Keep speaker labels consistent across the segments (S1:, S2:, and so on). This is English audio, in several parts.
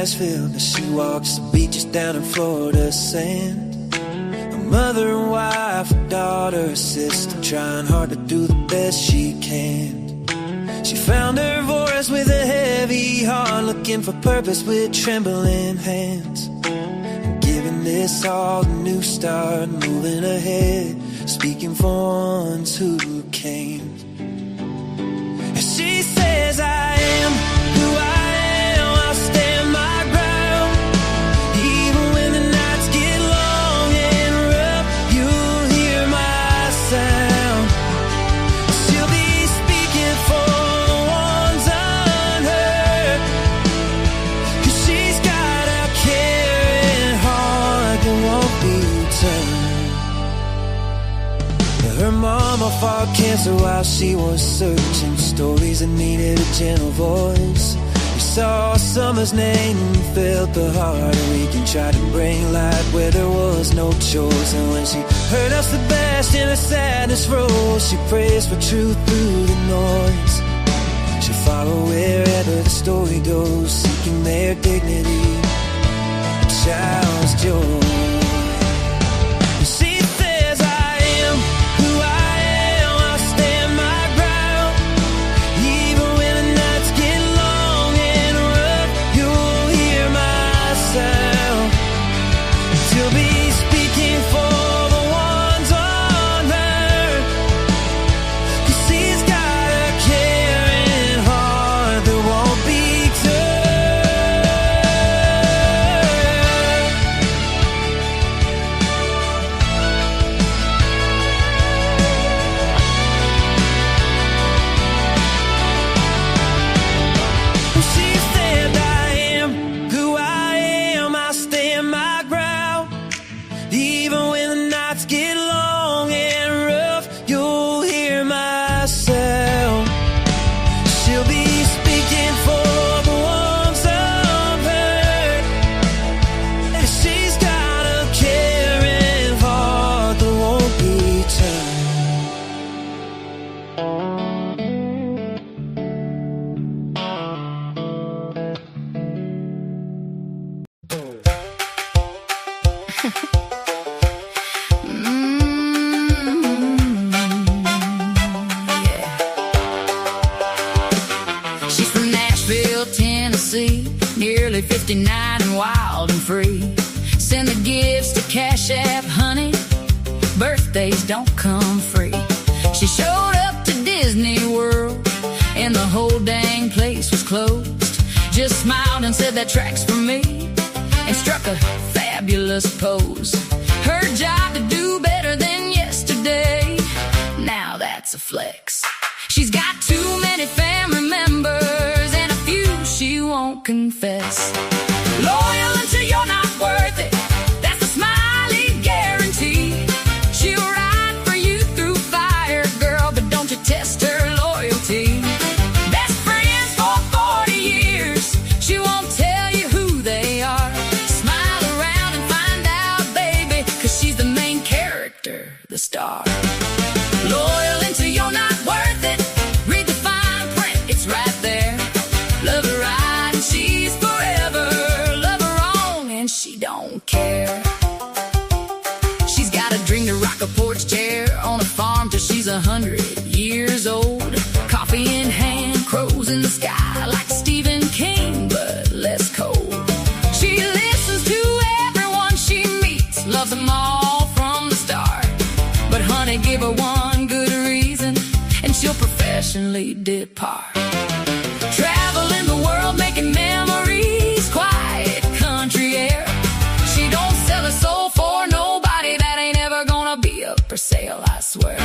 S1: Nashville, now she walks the beaches down in Florida sand. A mother and wife, a daughter, a sister, trying hard to do the best she can. She found her voice with a heavy heart, looking for purpose with trembling hands. Giving this all a new start, moving ahead, speaking for ones who came. She says, I am who I am, I'll stand my ground. Even when the nights get long and rough, you'll hear my sound. She'll be speaking for the ones unheard, 'cause she's got a caring heart that won't be turned. Her mama fought cancer while she was searching, stories that needed a gentle voice. We saw summer's name and felt the heart ache and tried to bring light where there was no choice. And when she heard of Sebastian, her sadness rose. She prays for truth through the noise. She'll follow wherever the story goes, seeking their dignity, a child's joy.
S2: She's from Nashville, Tennessee, nearly 59 and wild and free. Send the gifts to Cash App, honey, birthdays don't come free. She showed up to Disney World and the whole dang place was closed. Just smiled and said that track's for me, and struck a fabulous pose. Her job to do better than yesterday, now that's a flex. She's got too many family members and a few she won't confess. Loyal until you're not worth it, that's a Smiley guarantee. She'll ride for you through fire, girl, but don't you test her loyalty. Best friends for 40 years, she won't tell you who they are. Smile around and find out, baby, 'cause she's the main character, the star. Loyal until you're not worth it, read the fine print, it's right there. Love her right and she's forever, love her wrong and she don't care. She's got a dream to rock a porch chair on a farm till she's 100 years old. Coffee in hand, crows in the sky, like Stephen King, but less cold. She listens to everyone she meets, loves them all from the start. But honey, give her one good reason and she'll professionally depart. Traveling the world, making memories, quiet country air. She don't sell her soul for nobody, that ain't ever gonna be up for sale, I swear.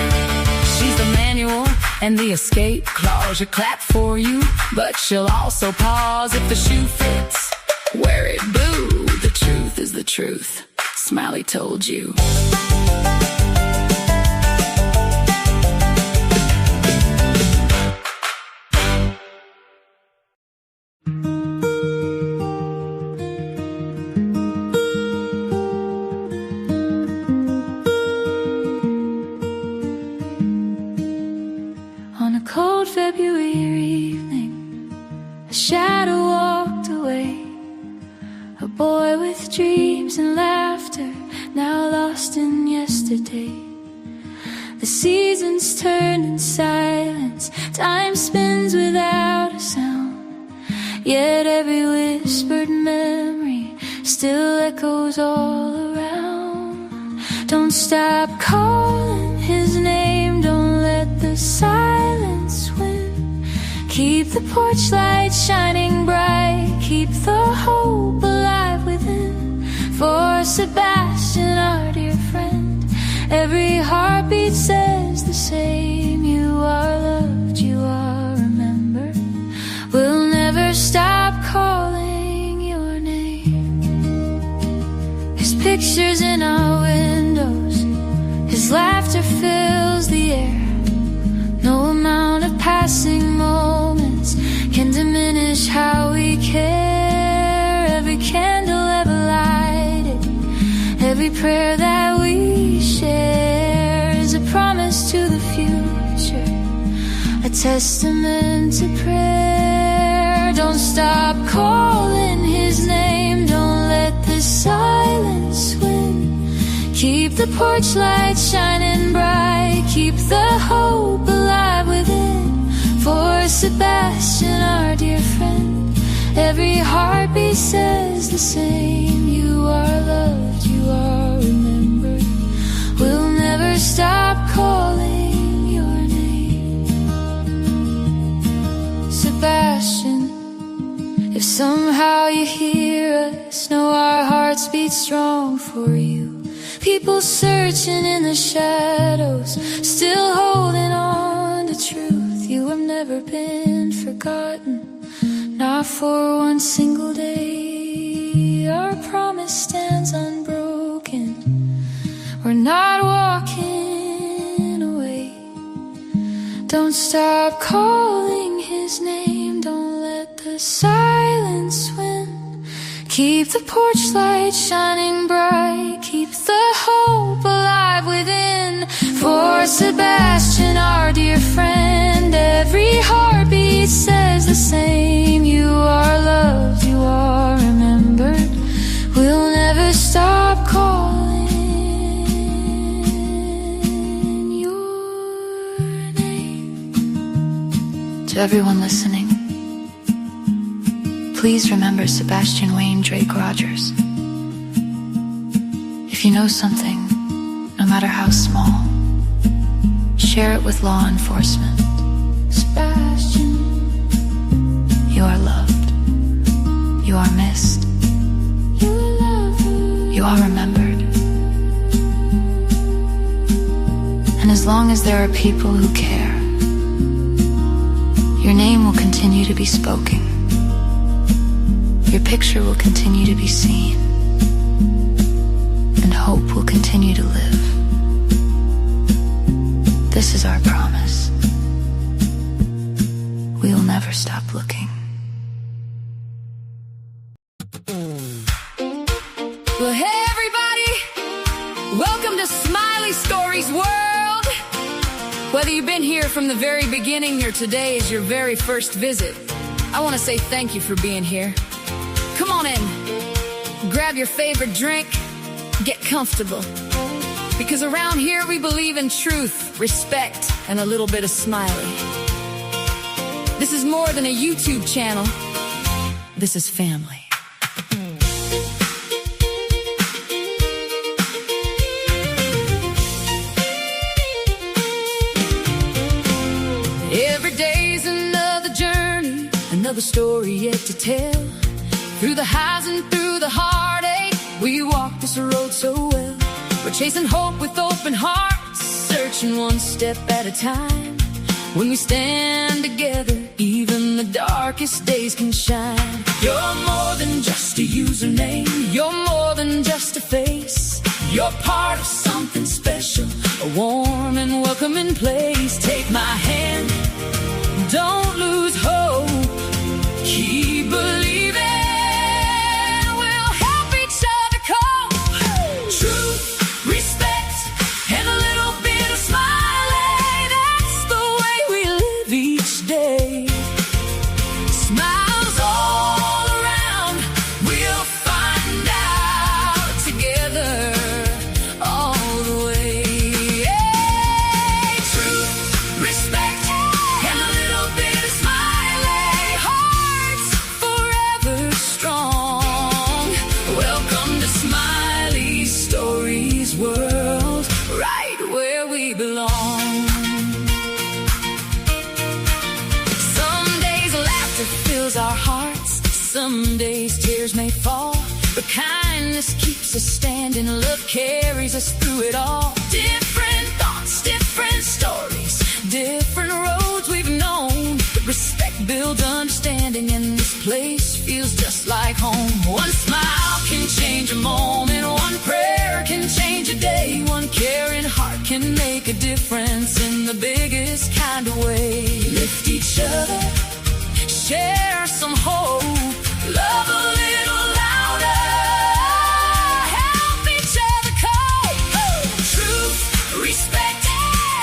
S2: She's the manual and the escape clause, she'll clap for you, but she'll also pause if the shoe fits. Wear it, boo, the truth is the truth, Smiley told you.
S3: On a cold February evening, a shadow walked away
S1: a boy with dreams and laughter, now lost in yesterday. The seasons turn in silence, time spins without a sound, yet every whispered memory still echoes all around. Don't stop calling his name, don't let the silence win. Keep the porch light shining bright, keep the hope alive within. For Sebastian, our dear friend, every heartbeat says the same. You are loved, you are remembered, we'll never stop calling your name. His pictures in our windows, his laughter fills the air. No amount of passing moments can diminish how we care. Every candle ever lighted, every prayer that we share is a promise to the future, a testament to prayer. Don't stop calling his name, don't let the silence win. Keep the porch light shining bright, keep the hope alive within. For Sebastian, our dear friend, every heartbeat says the same. You are loved, you are remembered, we'll never stop calling your name. Sebastian, if somehow you hear us, know our hearts beat strong for you. People searching in the shadows, still holding on to truth. You have never been forgotten, not for one single day. Our promise stands unbroken, we're not walking away. Don't stop calling his name, don't let the silence win. Keep the porch light shining bright, keep the hope alive within. For Sebastian, our dear friend, every heartbeat says the same. You are loved, you are remembered, we'll never stop calling your name. To everyone listening, please remember Sebastian Wayne Drake Rogers. If you know something, no matter how small, share it with law enforcement. Sebastian, you are loved, you are missed, you are loved, you are remembered. And as long as there are people who care, your name will continue to be spoken. Your picture will continue to be seen, and hope will continue to live. This is our promise. We will never stop looking.
S2: Well, hey everybody, welcome to SmileyStorey's world. Whether you've been here from the very beginning or today is your very first visit, I want to say thank you for being here. Come on in, grab your favorite drink, get comfortable. Because around here we believe in truth, respect, and a little bit of Smiley. This is more than a YouTube channel. This is family. Every day's another journey, another story yet to tell. Through the highs and through the heartache, we walk this road so well. We're chasing hope with open hearts, searching one step at a time. When we stand together, even the darkest days can shine. You're more than just a username, you're more than just a face. You're part of something special, a warm and welcoming place. Take my hand, don't lose hope, keep believing. Smiles all around, we'll find Welcome to SmileyStorey's world, right where we belong. Some days laughter fills our hearts, some days tears may fall, but kindness keeps us standing, love carries us through it all. Different thoughts, different stories, different roads we've known, but respect builds understanding, and this place feels just like home. One smile can change a moment, one prayer can change a day, one caring heart can make a difference in the biggest kind of way. Lift each other, share some hope, love a little louder, help each other cope. Truth, respect,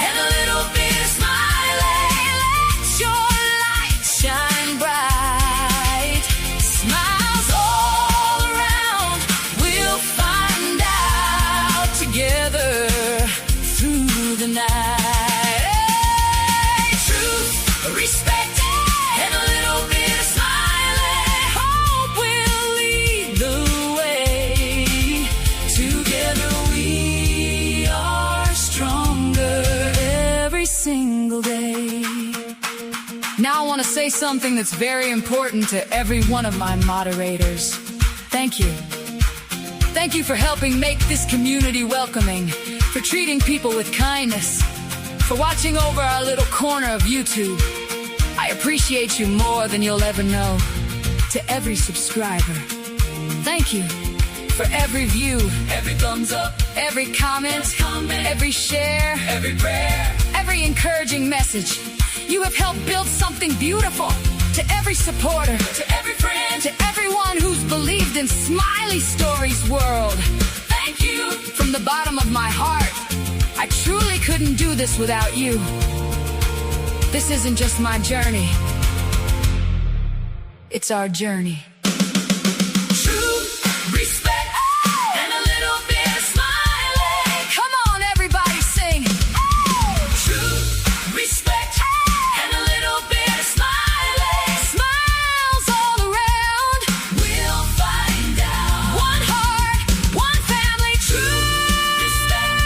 S2: and a little bit of Smiley. Let your light shine bright. Smiles all around, we'll find out together through the night. Hey, truth, respect, and a little bit of Smiley. Hope will lead the way. Together we are stronger every single day. Now I want to say something that's very important to every one of my moderators. Thank you. Thank you for helping make this community welcoming, for treating people with kindness, for watching over our little corner of YouTube. I appreciate you more than you'll ever know. To every subscriber, thank you. For every view, every thumbs up, every comment, every share, every prayer, every encouraging message. You have helped build something beautiful. To every supporter, to every friend, to everyone who's believed in SmileyStorey's world, thank you. From the bottom of my heart, I truly couldn't do this without you. This isn't just my journey, it's our journey. Truth, respect, and a little bit of Smiley. Come on, everybody, sing. Truth, respect, and a little bit of Smiley. Smiles all around, we'll find out. One heart, one family. Truth, respect,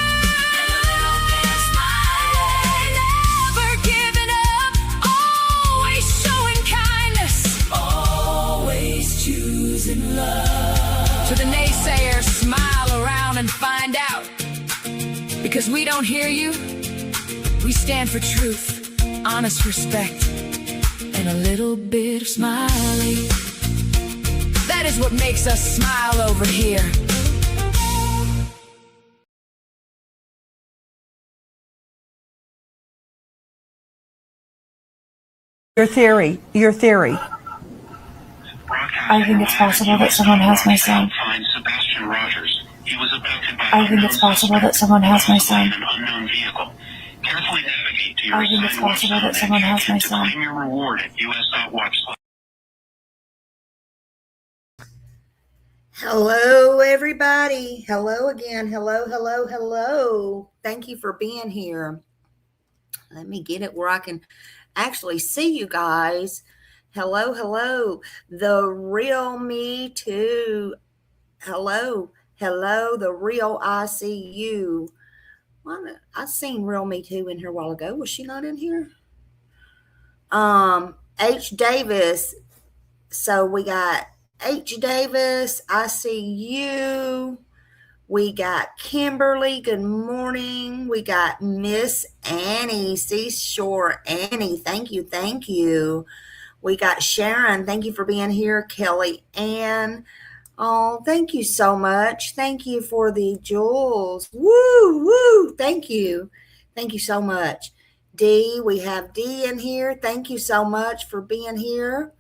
S2: and a little bit of Smiley. Never giving up, always showing kindness, always choosing love. To the naysayers, smile around and find out. Because we don't hear you, we stand for truth, honest respect, and a little bit of Smiley. That is what makes us smile over here.
S3: Your theory.
S4: I think it's possible that someone has my son.
S5: Find Sebastian Rogers. He was abducted by
S4: I think it's possible that someone has my son.
S5: in an unknown vehicle. Carefully navigate to your
S4: I think it's
S5: assigned
S4: possible
S5: watch
S4: that
S5: zone
S4: someone
S5: and
S4: has my
S5: to
S4: son.
S5: claim your reward at us.watch.
S3: Hello, everybody. Hello again. Hello. Thank you for being here. Let me get it where I can actually see you guys. Hello. The real me too. Hello. The real I see you. I seen real me too in here a while ago. Was she not in here? H. Davis. So we got H. Davis. I see you. We got Kimberly. Good morning. We got Miss Annie, Seashore Annie. Thank you. We got Sharon. Thank you for being here. Kelly Ann. Oh, thank you so much. Thank you for the jewels. Woo. Thank you so much. D, we have D in here. Thank you so much for being here.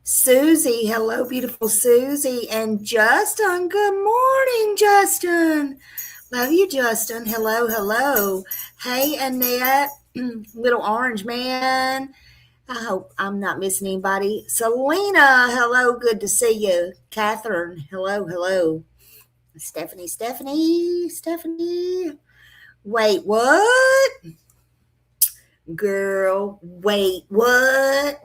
S3: Susie, hello, beautiful Susie. And Justin, good morning, Justin. Love you, Justin. Hello. Hey, Annette, little orange man. I hope I'm not missing anybody. Selena, hello, good to see you. Catherine, hello. Stephanie. Wait, what? Girl, wait, what?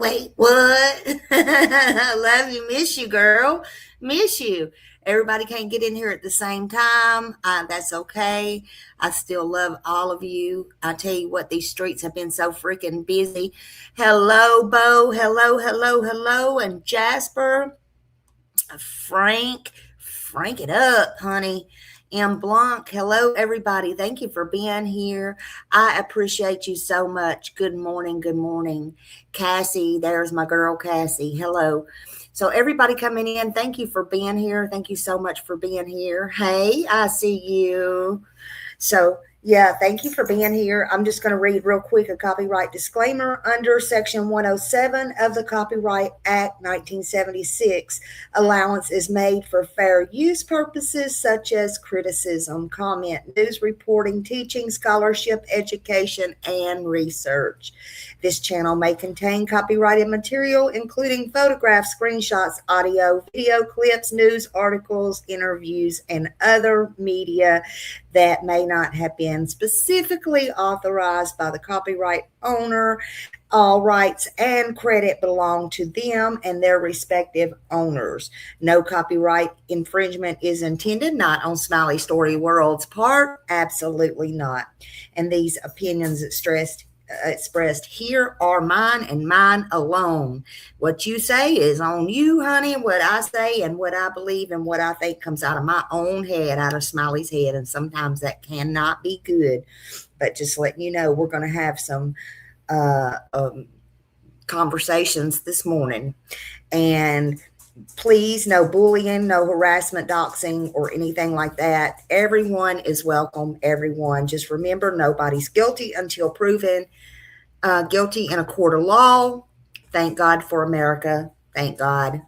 S3: I love you, miss you, girl. Miss you. Everybody can't get in here at the same time. That's okay. I still love all of you. I tell you what, these streets have been so freaking busy. Hello, Bo. Hello. And Jasper, Frank it up, honey. M. Blanc, hello, everybody. Thank you for being here. I appreciate you so much. Good morning. Cassie, there's my girl, Cassie. Hello. So everybody coming in, thank you for being here. Thank you so much for being here. Hey, I see you. So, yeah, thank you for being here. I'm just going to read real quick a copyright disclaimer. Under Section 107 of the Copyright Act 1976, allowance is made for fair use purposes such as criticism, comment, news reporting, teaching, scholarship, education, and research. This channel may contain copyrighted material, including photographs, screenshots, audio, video clips, news articles, interviews, and other media that may not have been specifically authorized by the copyright owner. All rights and credit belong to them and their respective owners. No copyright infringement is intended, not on SmileyStorey World's part. Absolutely not. And these opinions expressed here are mine and mine alone. What you say is on you, honey. What I say and what I believe and what I think comes out of my own head, out of Smiley's head, and sometimes that cannot be good. But just letting you know, we're going to have some conversations this morning, and please, no bullying, no harassment, doxing, or anything like that. Everyone is welcome. Everyone. Just remember, nobody's guilty until proven guilty in a court of law. Thank God for America. Thank God.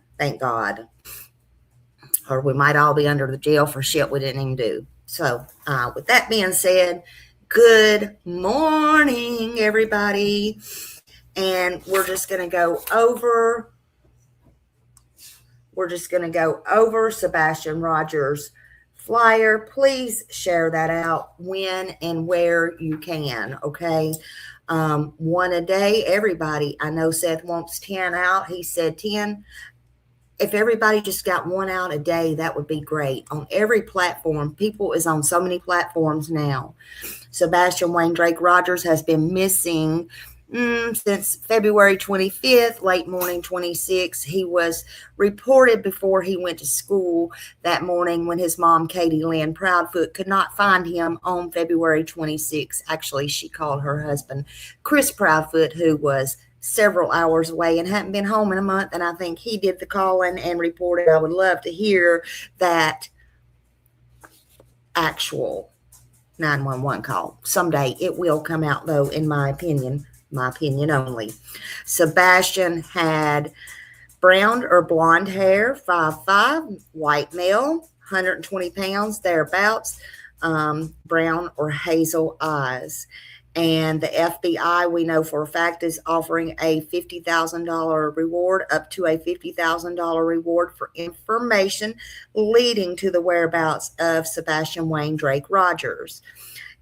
S3: Or we might all be under the jail for shit we didn't even do. So with that being said, good morning, everybody. And we're just going to go over Sebastian Rogers' flyer. Please share that out when and where you can, okay? One a day, everybody. I know Seth wants 10 out. He said 10. If everybody just got one out a day, that would be great. On every platform, people is on so many platforms now. Sebastian Wayne Drake Rogers has been missing since February 25th, late morning 26. He was reported before he went to school that morning when his mom, Katie Lynn Proudfoot, could not find him on February 26th. Actually, she called her husband, Chris Proudfoot, who was several hours away and hadn't been home in a month. And I think he did the calling and reported. I would love to hear that actual 911 call. Someday it will come out, though, in my opinion only. Sebastian had brown or blonde hair, 5'5", white male, 120 pounds, thereabouts, brown or hazel eyes. And the FBI, we know for a fact, is offering a $50,000 reward, up to a $50,000 reward for information leading to the whereabouts of Sebastian Wayne Drake Rogers.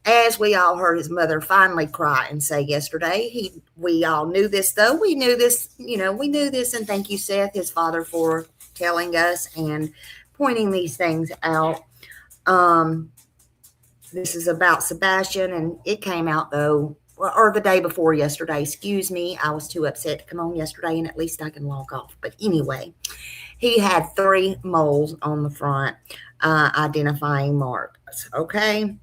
S3: As we all heard his mother finally cry and say yesterday, we all knew this, though. We knew this, and thank you, Seth, his father, for telling us and pointing these things out. This is about Sebastian, and it came out, though, or the day before yesterday. Excuse me. I was too upset to come on yesterday, and at least I can log off. But anyway, he had 3 moles on the front, identifying marks. Okay.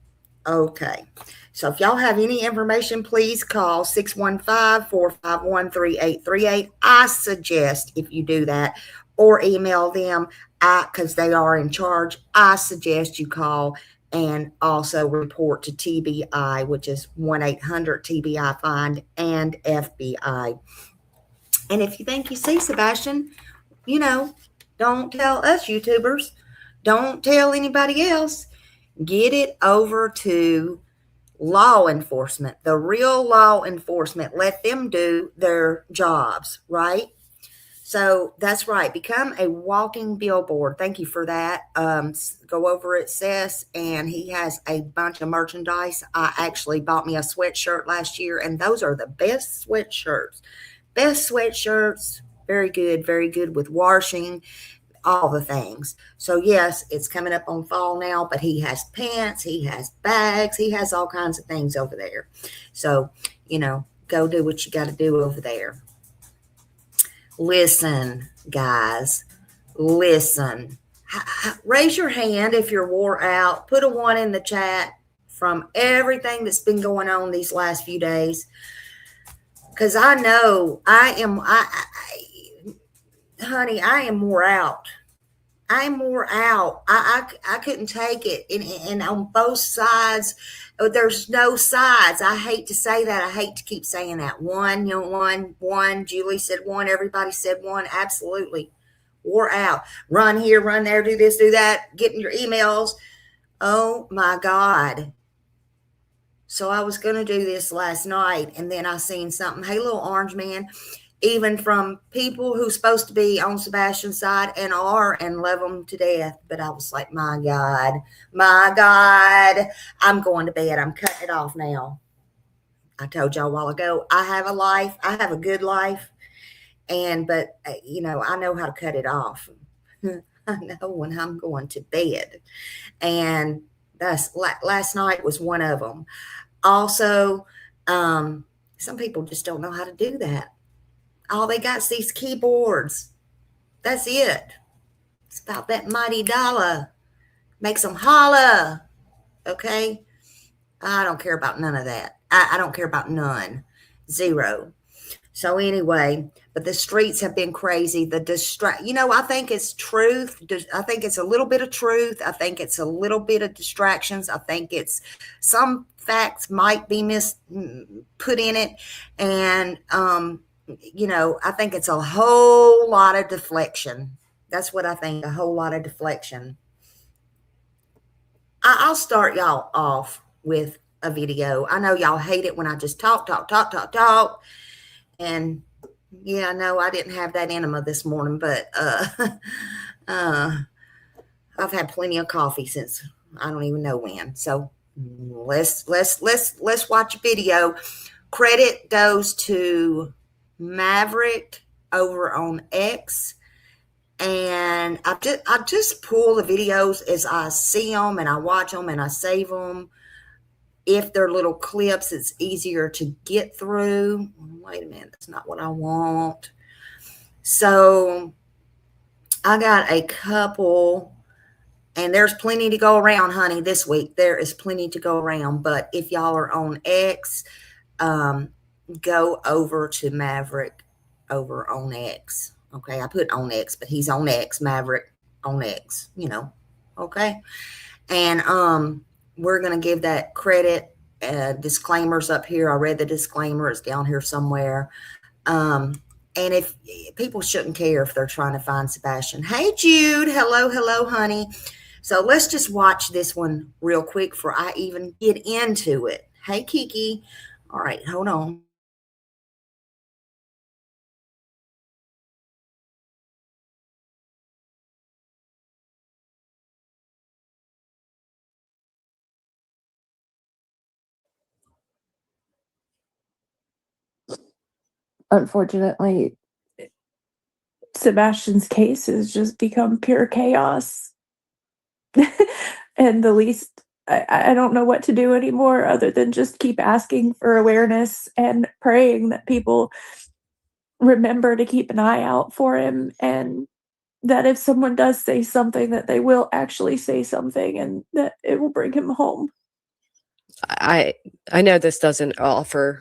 S3: So if y'all have any information, please call 615-451-3838. I suggest if you do that, or email them, because they are in charge, I suggest you call and also report to TBI, which is 1-800-TBI-FIND, and FBI. And if you think you see Sebastian, don't tell us YouTubers. Don't tell anybody else. Get it over to law enforcement, the real law enforcement. Let them do their jobs, right? So that's right. Become a walking billboard. Thank you for that. Go over it, Seth, and he has a bunch of merchandise. I actually bought me a sweatshirt last year, and those are the best sweatshirts. Very good with washing. all the things. So yes, it's coming up on fall now, but he has pants, he has bags, he has all kinds of things over there. So, go do what you got to do over there. Listen, guys, listen. Raise your hand if you're wore out. Put a 1 in the chat from everything that's been going on these last few days. Because I know honey, I am wore out. I'm wore out. I couldn't take it. And on both sides, there's no sides. I hate to say that. I hate to keep saying that. One. Julie said 1. Everybody said 1. Absolutely. Wore out. Run here, run there, do this, do that. Getting your emails. Oh my God. So I was going to do this last night, and then I seen something. Hey, little orange man. Even from people who's supposed to be on Sebastian's side and are and love them to death. But I was like, my God, I'm going to bed. I'm cutting it off now. I told y'all a while ago, I have a life. I have a good life. But I know how to cut it off. I know when I'm going to bed. And that's last night was one of them. Also, some people just don't know how to do that. All they got is these keyboards. That's it. It's about that mighty dollar. Makes them holla. Okay? I don't care about none of that. I don't care about none. Zero. So anyway, but the streets have been crazy. I think it's truth. I think it's a little bit of truth. I think it's a little bit of distractions. I think it's some facts might be put in it. And, I think it's a whole lot of deflection. That's what I think, a whole lot of deflection. I'll start y'all off with a video. I know y'all hate it when I just talk. And yeah, no, I didn't have that enema this morning, but I've had plenty of coffee since I don't even know when. So let's watch a video. Credit goes to Maverick over on X, and I just pull the videos as I see them, and I watch them, and I save them. If they're little clips, it's easier to get through. Wait a minute, that's not what I want. So I got a couple, and there's plenty to go around, honey, this week. There is plenty to go around, but if y'all are on X, go over to Maverick over on X. Okay, I put on X, but he's on X, Maverick on X, okay? And we're going to give that credit. Disclaimers up here. I read the disclaimer. It's down here somewhere. And if people shouldn't care if they're trying to find Sebastian. Hey, Jude. Hello, honey. So let's just watch this one real quick before I even get into it. Hey, Kiki. All right, hold on.
S4: Unfortunately, Sebastian's case has just become pure chaos. And the least, I don't know what to do anymore other than just keep asking for awareness and praying that people remember to keep an eye out for him, and that if someone does say something, that they will actually say something and that it will bring him home.
S6: I know this doesn't offer.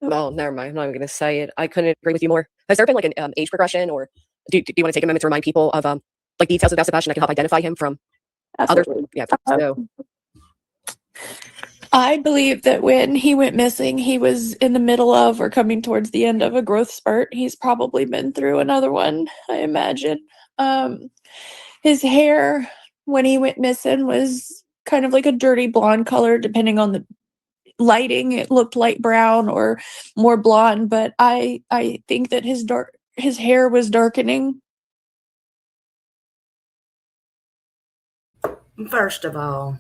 S6: Well, never mind. I'm not even going to say it. I couldn't agree with you more. Has there been like an age progression, or do you want to take a moment to remind people of like details about Sebastian that can help identify him from others? Yeah. So
S4: I believe that when he went missing, he was in the middle of or coming towards the end of a growth spurt. He's probably been through another one, I imagine. His hair, when he went missing, was kind of like a dirty blonde color, depending on the lighting. It looked light brown or more blonde, but I think that his hair was darkening.
S3: First of all,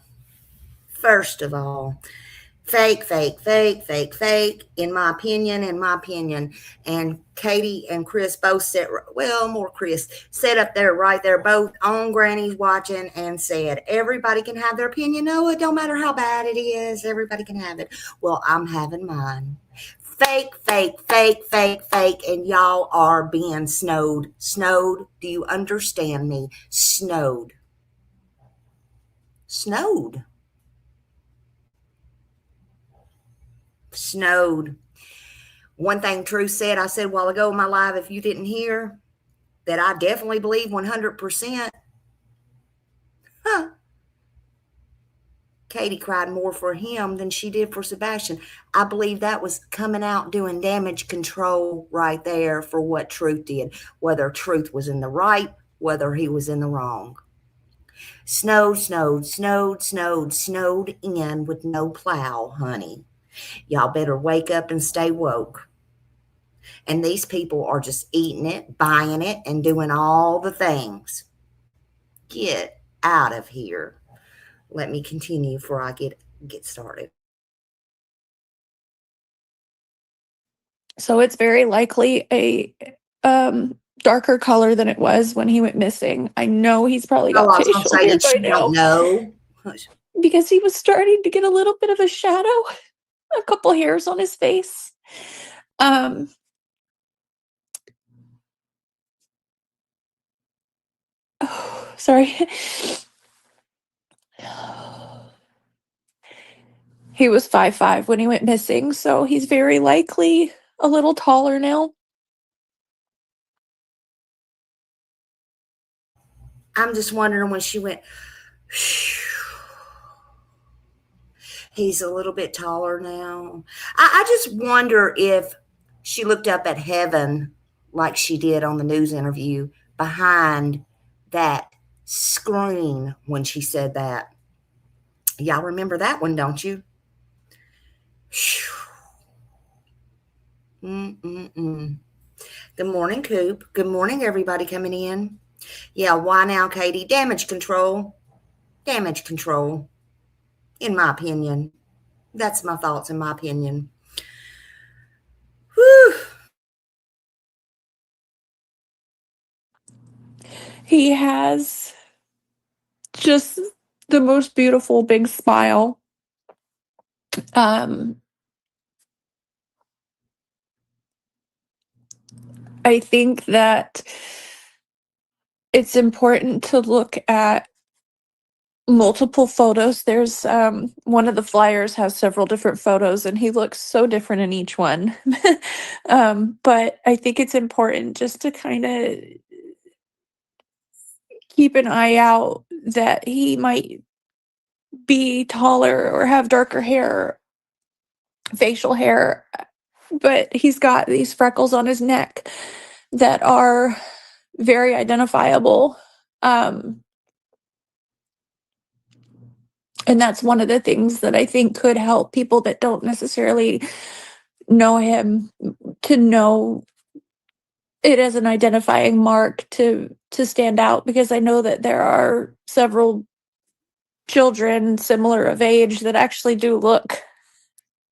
S3: Fake, fake, fake, fake, fake, in my opinion. And Katie and Chris both said, well, more Chris, sat up there right there, both on grannies watching, and said, everybody can have their opinion. No, it don't matter how bad it is. Everybody can have it. Well, I'm having mine. Fake, fake, fake, fake, fake, and y'all are being snowed. Snowed, do you understand me? Snowed. Snowed. Snowed. One thing True said, I said a while ago in my live, if you didn't hear, that I definitely believe 100%. Huh. Katie cried more for him than she did for Sebastian. I believe that was coming out doing damage control right there for what Truth did, whether Truth was in the right, whether he was in the wrong. Snowed, snowed, snowed, snowed, snowed in with no plow, honey. Y'all better wake up and stay woke. And these people are just eating it, buying it, and doing all the things. Get out of here. Let me continue before I get started.
S4: So it's very likely a darker color than it was when he went missing. I know he's probably got
S3: I was going to
S4: facial
S3: say
S4: hair
S3: that
S4: by
S3: you don't know.
S4: because he was starting to get a little bit of a shadow, a couple hairs on his face. Oh, sorry. He was 5'5" when he went missing, so he's very likely a little taller now.
S3: I'm just wondering when she went, he's a little bit taller now. I just wonder if she looked up at heaven like she did on the news interview behind that screen when she said that. Y'all remember that one, don't you? Good morning, Coop. Good morning, everybody coming in. Yeah, why now, Katie? Damage control. Damage control, in my opinion. That's my thoughts, in my opinion. Whew.
S4: He has just the most beautiful big smile. I think that it's important to look at multiple photos. There's one of the flyers has several different photos and he looks so different in each one. But I think it's important just to kind of keep an eye out that he might be taller or have darker hair, facial hair, but he's got these freckles on his neck that are very identifiable. And that's one of the things that I think could help people that don't necessarily know him to know it as an identifying mark to stand out, because I know that there are several children similar of age that actually do look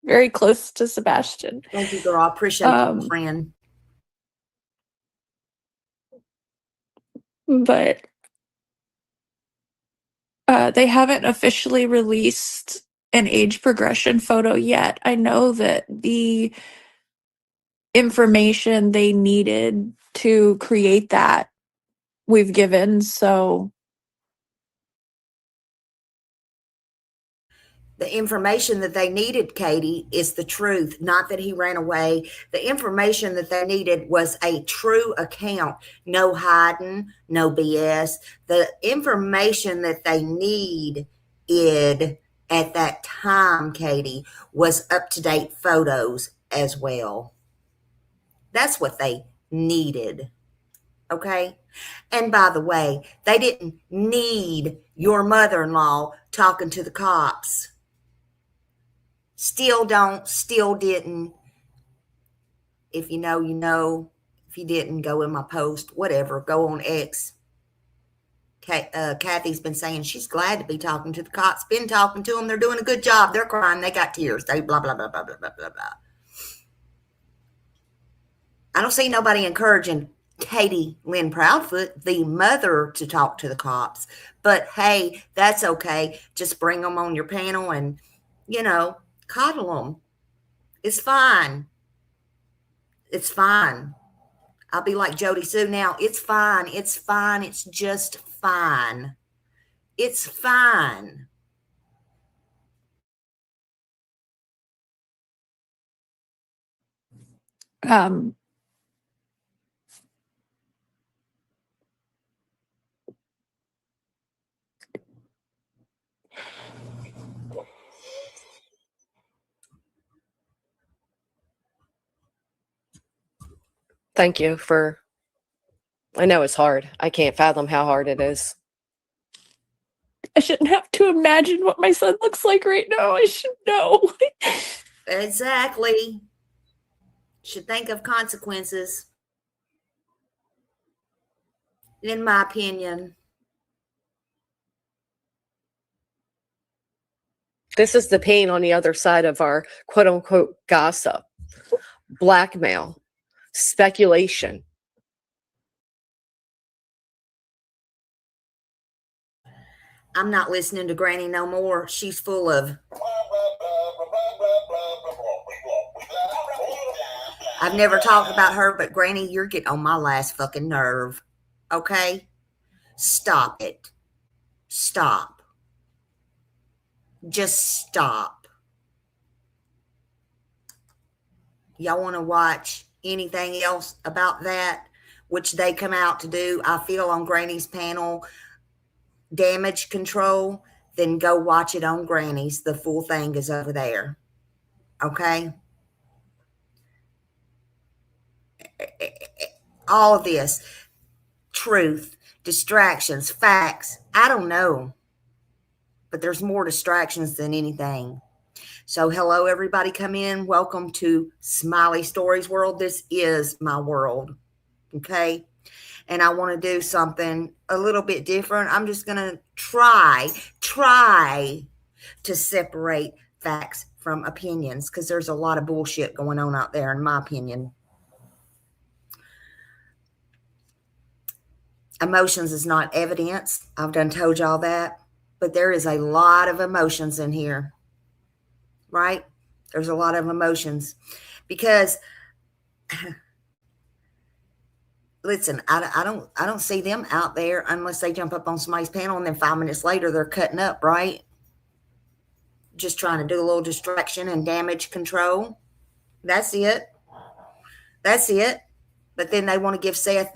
S4: very close to Sebastian.
S3: Thank you, girl. I appreciate you, friend.
S4: But they haven't officially released an age progression photo yet. I know that the information they needed to create that we've given, so
S3: The information that they needed, Katie, is the truth, not that he ran away. The information that they needed was a true account, no hiding, no BS. The information that they needed at that time, Katie, was up-to-date photos as well. That's what they needed. Okay? And by the way, they didn't need your mother-in-law talking to the cops. Still don't, still didn't. If you know, you know. If you didn't, go in my post, whatever. Go on X. Kathy's been saying she's glad to be talking to the cops. Been talking to them. They're doing a good job. They're crying. They got tears. They blah, blah, blah, blah, blah, blah, blah, blah. I don't see nobody encouraging Katie Lynn Proudfoot, the mother, to talk to the cops. But hey, that's okay. Just bring them on your panel and, coddle them. It's fine. It's fine. I'll be like Jody Sue now. It's fine. It's fine. It's just fine. It's fine.
S6: Thank you for, I know it's hard. I can't fathom how hard it is.
S4: I shouldn't have to imagine what my son looks like right now. I should know.
S3: Exactly. Should think of consequences. In my opinion.
S6: This is the pain on the other side of our quote unquote gossip, blackmail, speculation.
S3: I'm not listening to Granny no more. She's full of. I've never talked about her, but Granny, you're getting on my last fucking nerve. Okay? Stop it. Stop. Just stop. Y'all want to watch anything else about that, which they come out to do, I feel, on Granny's panel, damage control, then go watch it on Granny's. The full thing is over there. Okay? All of this, truth, distractions, facts, I don't know. But there's more distractions than anything. So hello, everybody, come in. Welcome to SmileyStorey's world. This is my world. Okay? And I want to do something a little bit different. I'm just going to try to separate facts from opinions, because there's a lot of bullshit going on out there, in my opinion. Emotions is not evidence. I've done told y'all that. But there is a lot of emotions in here. Right? There's a lot of emotions. Because listen, I don't see them out there unless they jump up on somebody's panel and then 5 minutes later they're cutting up, right? Just trying to do a little distraction and damage control. That's it. That's it. But then they want to give Seth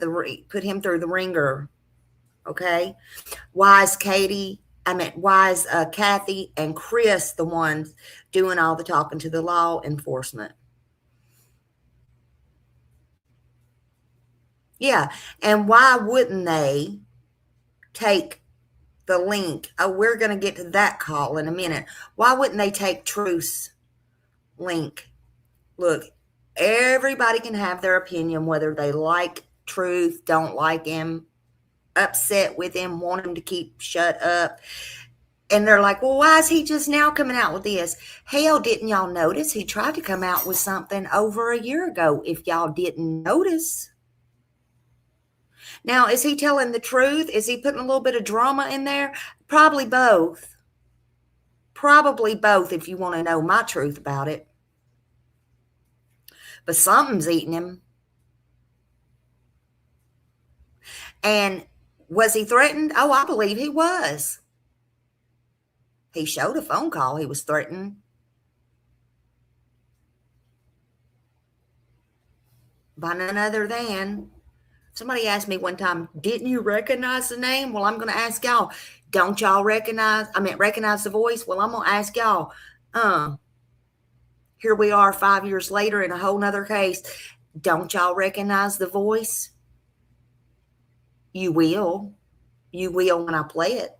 S3: put him through the ringer. Okay? Why is Kathy and Chris the ones doing all the talking to the law enforcement? Yeah. And why wouldn't they take the link? Oh, we're going to get to that call in a minute. Why wouldn't they take Truth's link? Look, everybody can have their opinion, whether they like Truth, don't like him, upset with him, want him to keep shut up. And they're like, well, why is he just now coming out with this? Hell, didn't y'all notice he tried to come out with something over a year ago, if y'all didn't notice? Now, is he telling the truth? Is he putting a little bit of drama in there? Probably both. Probably both, if you want to know my truth about it. But something's eating him. And was he threatened? Oh, I believe he was. He showed a phone call. He was threatened. By none other than, somebody asked me one time, didn't you recognize the name? Well, I'm going to ask y'all, don't y'all recognize the voice? Well, I'm going to ask y'all, here we are 5 years later in a whole nother case. Don't y'all recognize the voice? You will. You will when I play it.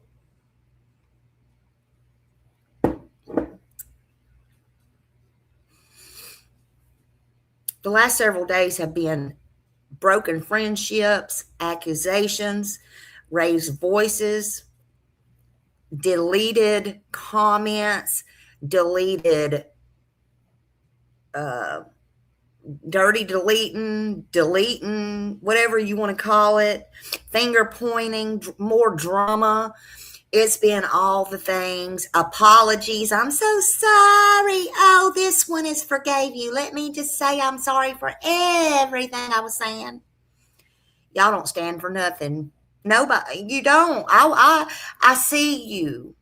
S3: The last several days have been broken friendships, accusations, raised voices, deleted comments, deleted dirty deleting, whatever you want to call it, finger pointing, more drama. It's been all the things. Apologies. I'm so sorry. Oh, this one is forgave you. Let me just say I'm sorry for everything I was saying. Y'all don't stand for nothing. Nobody. You don't. I see you.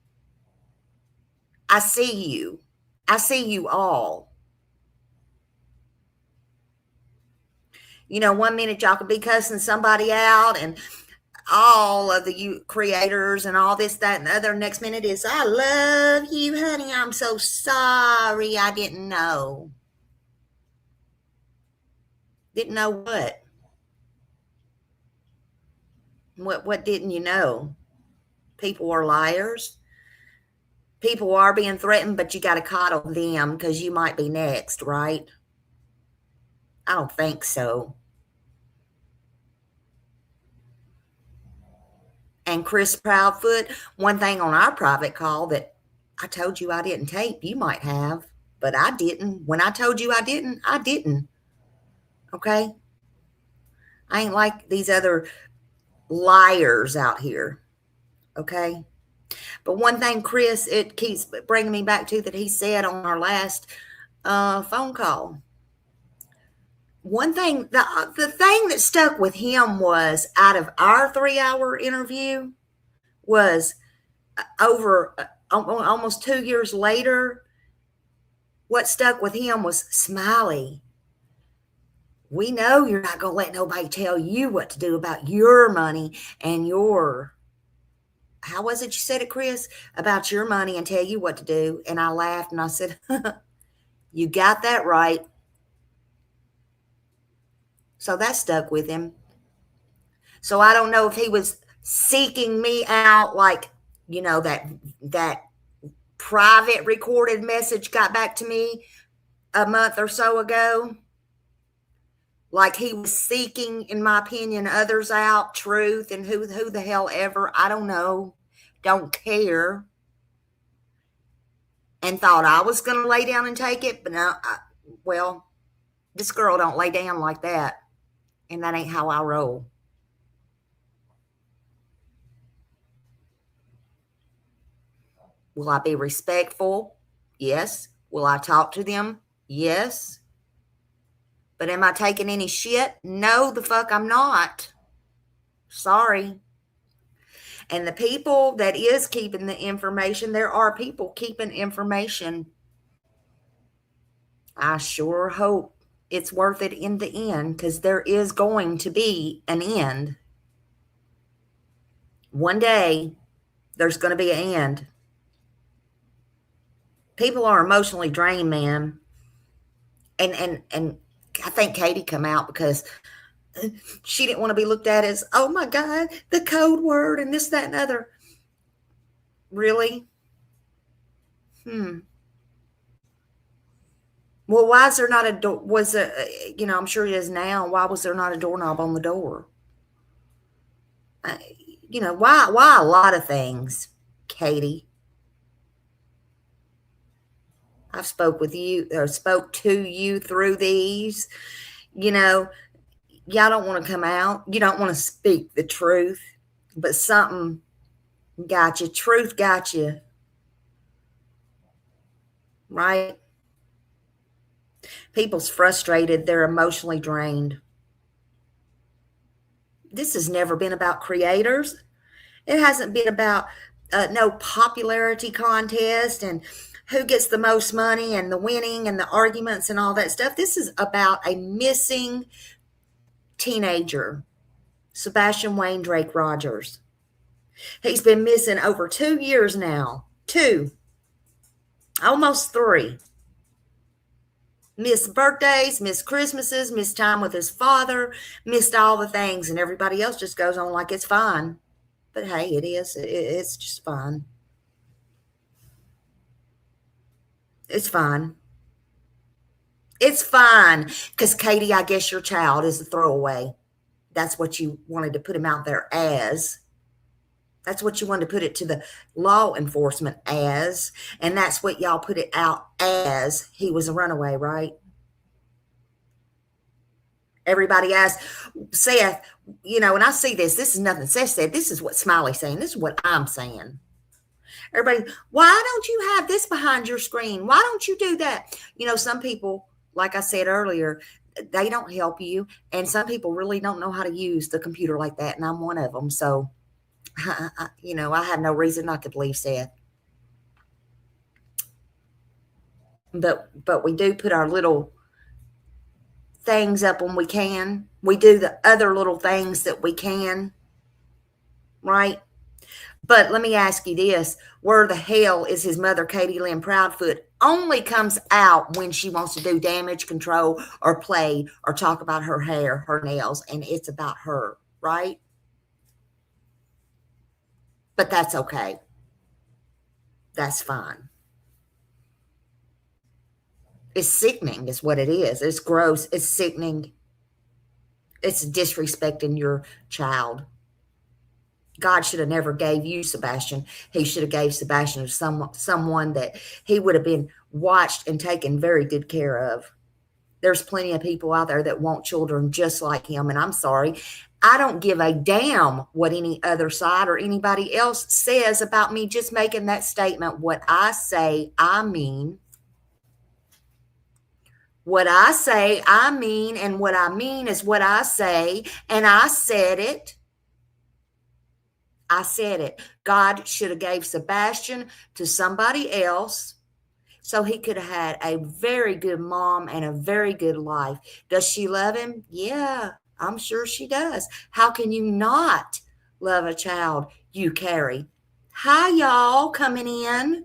S3: I see you. I see you all. You know, one minute y'all could be cussing somebody out and all of the creators and all this, that, and the other. Next minute is, I love you, honey. I'm so sorry. I didn't know. Didn't know what? What didn't you know? People are liars. People are being threatened, but you got to coddle them because you might be next, right? I don't think so. And Chris Proudfoot, one thing on our private call that I told you I didn't tape, you might have, but I didn't. When I told you I didn't, I didn't. Okay? I ain't like these other liars out here. Okay? But one thing, Chris, it keeps bringing me back to that he said on our last phone call. One thing, the thing that stuck with him was, out of our 3-hour interview, was over almost 2 years later, what stuck with him was, Smiley, we know you're not going to let nobody tell you what to do about your money and your, how was it you said it, Chris? About your money and tell you what to do. And I laughed and I said, you got that right. So that stuck with him. So I don't know if he was seeking me out, like, you know, that private recorded message got back to me a month or so ago. Like he was seeking, in my opinion, others out, truth, and who the hell ever. I don't know. Don't care. And thought I was going to lay down and take it. But no, well, this girl don't lay down like that. And that ain't how I roll. Will I be respectful? Yes. Will I talk to them? Yes. But am I taking any shit? No, the fuck I'm not. Sorry. And the people that is keeping the information, there are people keeping information. I sure hope it's worth it in the end, because there is going to be an end. One day, there's going to be an end. People are emotionally drained, man. And I think Katie come out because she didn't want to be looked at as, oh my God, the code word and this, that, and other. Really? Well, why is there not a door? Was it, you know, I'm sure it is now. Why was there not a doorknob on the door? You know, why a lot of things, Katie? I've spoke to you through these. You know, y'all don't want to come out. You don't want to speak the truth, but something got you. Truth got you. Right? People's frustrated. They're emotionally drained. This has never been about creators. It hasn't been about no popularity contest and who gets the most money and the winning and the arguments and all that stuff. This is about a missing teenager, Sebastian Wayne Drake Rogers. He's been missing over 2 years now. 2. Almost 3. Missed birthdays, missed Christmases, missed time with his father, missed all the things, and everybody else just goes on like it's fine. But hey, it is. It's just fine. It's fine. It's fine. Because, Katie, I guess your child is a throwaway. That's what you wanted to put him out there as. That's what you want to put it to the law enforcement as, and that's what y'all put it out as. He was a runaway, right? Everybody asked Seth, you know, and I see this is nothing Seth said. This is what Smiley's saying. This is what I'm saying. Everybody, why don't you have this behind your screen? Why don't you do that? You know, some people, like I said earlier, they don't help you. And some people really don't know how to use the computer like that. And I'm one of them. So, you know, I have no reason not to believe Seth. But we do put our little things up when we can. We do the other little things that we can, right? But let me ask you this. Where the hell is his mother, Katie Lynn Proudfoot? Only comes out when she wants to do damage control or play or talk about her hair, her nails, and it's about her, right? But that's okay. That's fine. It's sickening is what it is. It's gross. It's sickening. It's disrespecting your child. God should have never gave you Sebastian. He should have gave Sebastian to someone that he would have been watched and taken very good care of. There's plenty of people out there that want children just like him. And I'm sorry, I don't give a damn what any other side or anybody else says about me just making that statement. What I say, I mean. What I say, I mean, and what I mean is what I say, and I said it. I said it. God should have gave Sebastian to somebody else so he could have had a very good mom and a very good life. Does she love him? Yeah, I'm sure she does. How can you not love a child you carry? Hi, y'all, coming in.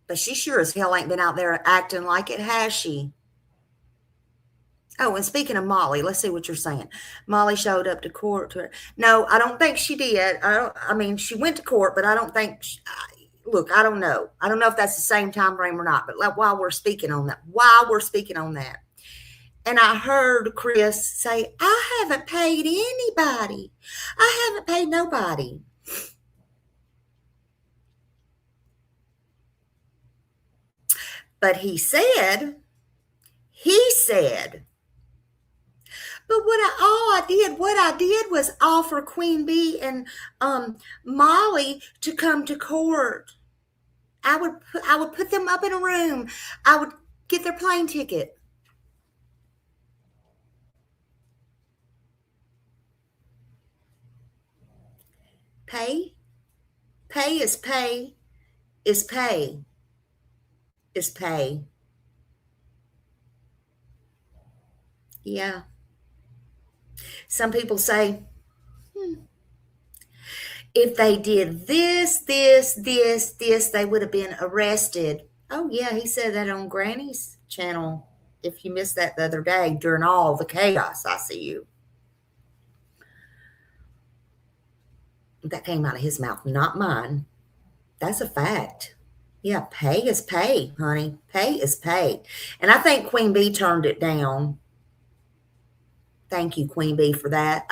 S3: But she sure as hell ain't been out there acting like it, has she? Oh, and speaking of Molly, let's see what you're saying. Molly showed up to court. No, I don't think she did. I mean, she went to court, but I don't think. Look, I don't know. I don't know if that's the same time frame or not. But while we're speaking on that, and I heard Chris say, "I haven't paid anybody. I haven't paid nobody." But he said, but what I did was offer Queen Bee and Molly to come to court. I would put them up in a room. I would get their plane ticket. Pay is pay is pay. Is pay. Yeah. Some people say, if they did this, they would have been arrested. Oh, yeah, he said that on Granny's channel. If you missed that the other day during all the chaos, I see you. That came out of his mouth, not mine. That's a fact. Yeah, pay is pay, honey. Pay is pay. And I think Queen Bee turned it down. Thank you, Queen Bee, for that.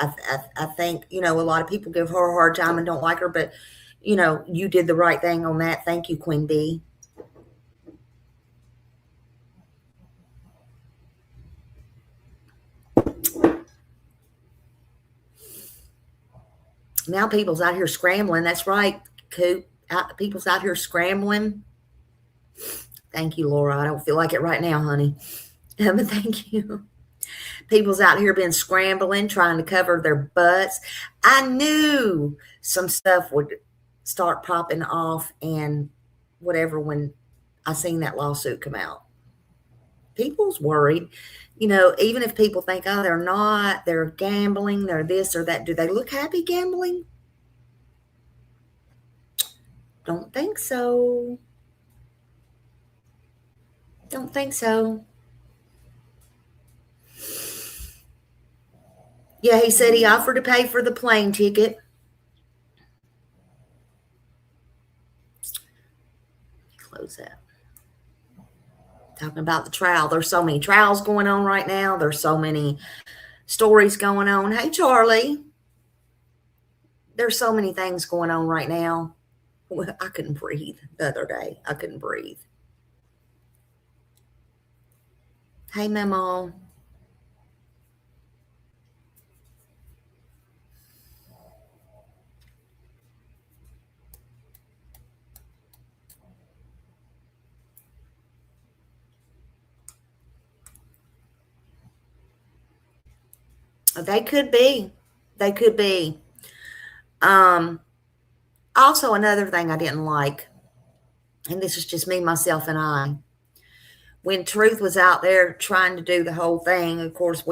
S3: I think, you know, a lot of people give her a hard time and don't like her, but, you know, you did the right thing on that. Thank you, Queen Bee. Now people's out here scrambling. That's right, Coop. People's out here scrambling. Thank you, Laura. I don't feel like it right now, honey. But thank you. People's out here been scrambling, trying to cover their butts. I knew some stuff would start popping off and whatever when I seen that lawsuit come out. People's worried. You know, even if people think, oh, they're not, they're gambling, they're this or that. Do they look happy gambling? Don't think so. Don't think so. Yeah, he said he offered to pay for the plane ticket. Close that. Talking about the trial. There's so many trials going on right now. There's so many stories going on. Hey, Charlie. There's so many things going on right now. I couldn't breathe the other day. I couldn't breathe. Hey, Memo. They could be. They could be. Also, another thing I didn't like, and this is just me, myself, and I, when Truth was out there trying to do the whole thing, of course,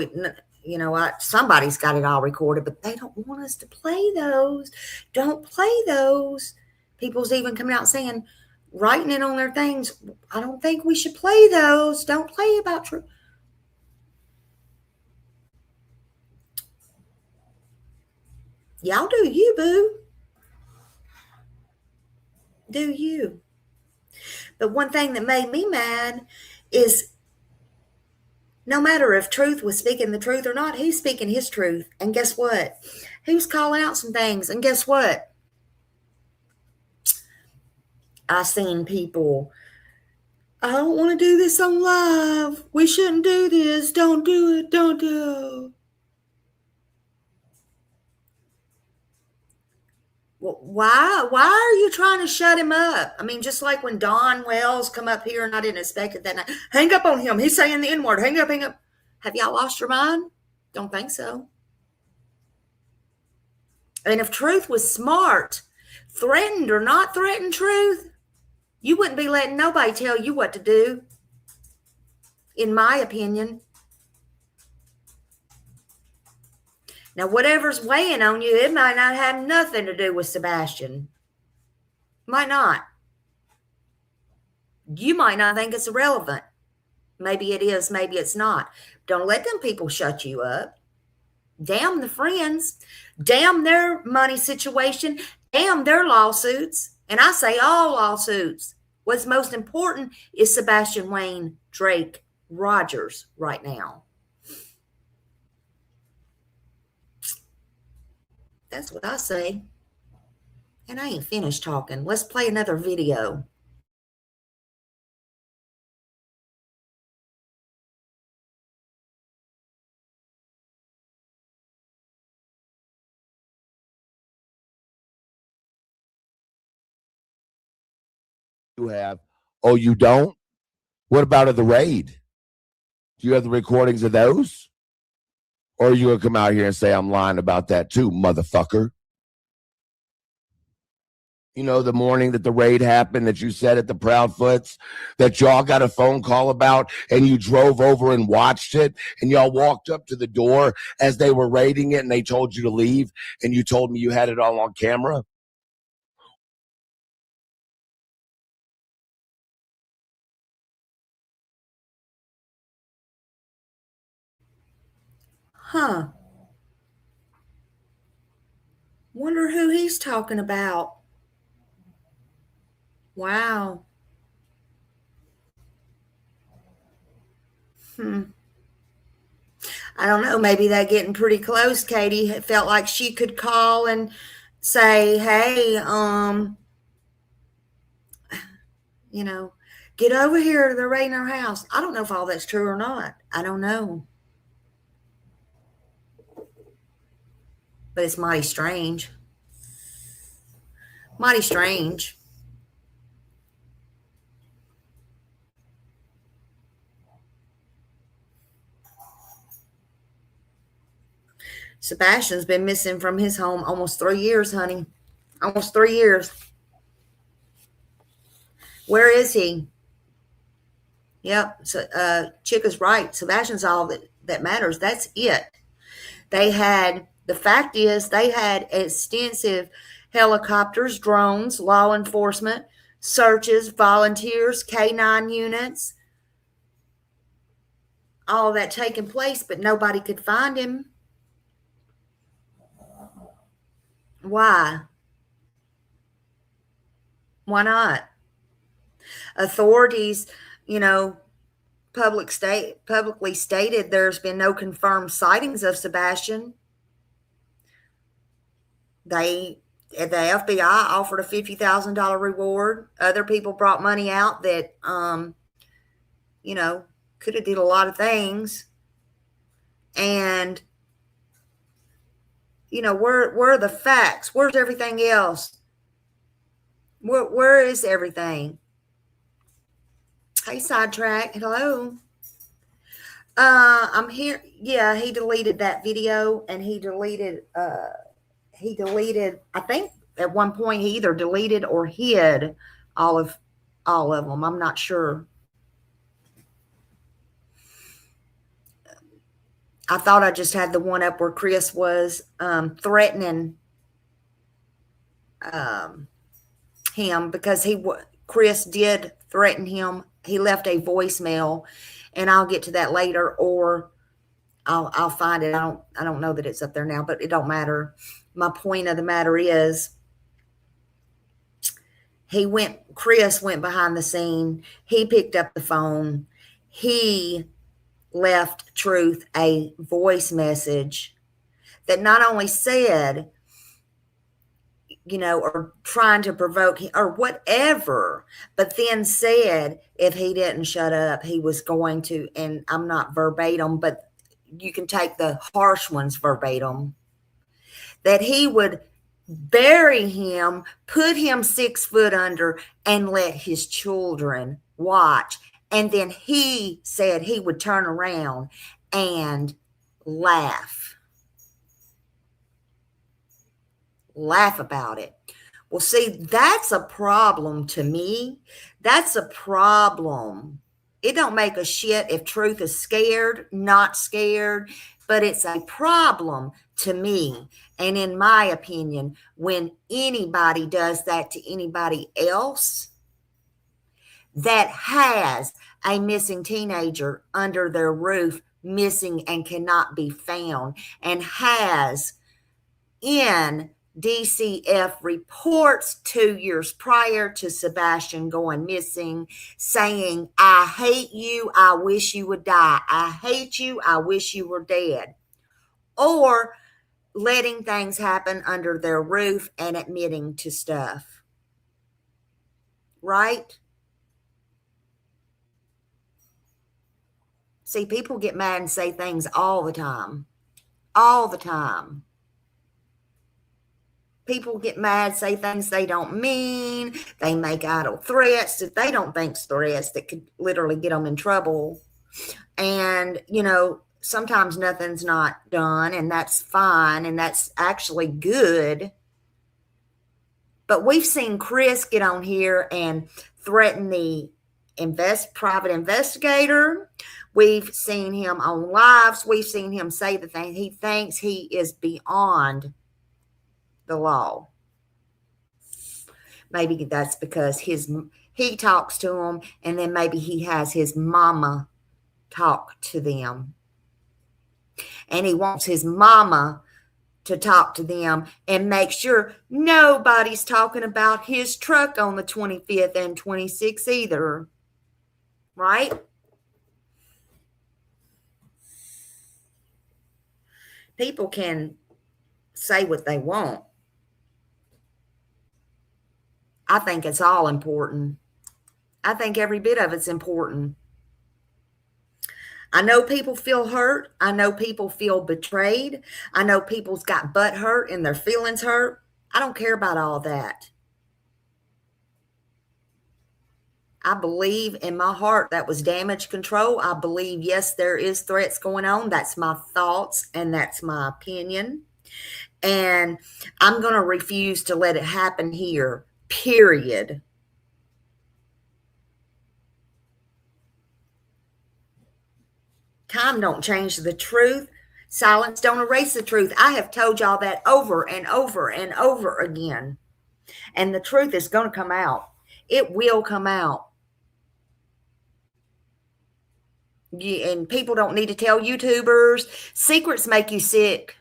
S3: somebody's got it all recorded, but they don't want us to play those. Don't play those. People's even coming out saying, writing it on their things, I don't think we should play those. Don't play about Truth. Y'all do you, boo. Do you. But one thing that made me mad is no matter if Truth was speaking the truth or not, he's speaking his truth. And guess what? He was calling out some things. And guess what? I seen people, I don't want to do this on live. We shouldn't do this. Don't do it. Don't do it. Why are you trying to shut him up? I mean, just like when Don Wells come up here and I didn't expect it that night. Hang up on him. He's saying the N-word. Hang up, hang up. Have y'all lost your mind? Don't think so. And if Truth was smart, threatened or not threatened Truth, you wouldn't be letting nobody tell you what to do, in my opinion. Now, whatever's weighing on you, it might not have nothing to do with Sebastian. Might not. You might not think it's irrelevant. Maybe it is, maybe it's not. Don't let them people shut you up. Damn the friends. Damn their money situation. Damn their lawsuits. And I say all lawsuits. What's most important is Sebastian Wayne Drake Rogers right now. That's what I say. And I ain't finished talking. Let's play another video.
S7: You have. Oh, you don't? What about the raid? Do you have the recordings of those? Or are you going to come out here and say I'm lying about that too, motherfucker? You know, the morning that the raid happened that you said at the Proudfoots that y'all got a phone call about and you drove over and watched it and y'all walked up to the door as they were raiding it and they told you to leave and you told me you had it all on camera?
S3: Huh. Wonder who he's talking about. Wow. I don't know. Maybe they're getting pretty close. Katie felt like she could call and say, hey, get over here. They're raiding our house. I don't know if all that's true or not. I don't know. But it's mighty strange. Mighty strange. Sebastian's been missing from his home almost 3 years, honey. Almost 3 years. Where is he? Yep. So, Chick is right. Sebastian's all that matters. That's it. The fact is, they had extensive helicopters, drones, law enforcement, searches, volunteers, K-9 units, all of that taking place, but nobody could find him. Why? Why not? Authorities, publicly stated there's been no confirmed sightings of Sebastian. The FBI offered a $50,000 reward. Other people brought money out that, you know, could have did a lot of things. And, you know, where are the facts? Where's everything else? Where is everything? Hey, Sidetrack. Hello. I'm here. Yeah, he deleted that video, and he deleted, I think at one point he either deleted or hid all of them. I'm not sure. I thought I just had the one up where Chris was threatening him, because Chris did threaten him. He left a voicemail, and I'll get to that later, or I'll find it. I don't know that it's up there now, but it don't matter. My point of the matter is, Chris went behind the scene. He picked up the phone. He left Truth a voice message that not only said, you know, or trying to provoke him or whatever, but then said if he didn't shut up, he was going to, and I'm not verbatim, but you can take the harsh ones verbatim, that he would bury him, put him 6 foot under, and let his children watch. And then he said he would turn around and laugh about it. Well, see, that's a problem to me. That's a problem. It don't make a shit if Truth is scared, not scared, but it's a problem to me. And in my opinion, when anybody does that to anybody else that has a missing teenager under their roof, missing and cannot be found, and has in DCF reports 2 years prior to Sebastian going missing, saying, I hate you, I wish you would die. I hate you, I wish you were dead. Or letting things happen under their roof and admitting to stuff. Right? See, people get mad and say things all the time. All the time. People get mad, say things they don't mean. They make idle threats that they don't think's threats that could literally get them in trouble. And, you know, sometimes nothing's not done, and that's fine, and that's actually good. But we've seen Chris get on here and threaten the private investigator. We've seen him on lives. We've seen him say the thing. He thinks he is beyond the law. Maybe that's because he talks to him, and then maybe he has his mama talk to them. And he wants his mama to talk to them and make sure nobody's talking about his truck on the 25th and 26th either. Right? People can say what they want. I think it's all important. I think every bit of it's important. I know people feel hurt. I know people feel betrayed. I know people's got butt hurt and their feelings hurt. I don't care about all that. I believe in my heart that was damage control. I believe, yes, there is threats going on. That's my thoughts and that's my opinion. And I'm going to refuse to let it happen here, period. Time don't change the truth. Silence don't erase the truth. I have told y'all that over and over and over again. And the truth is going to come out. It will come out. And people don't need to tell YouTubers. Secrets make you sick.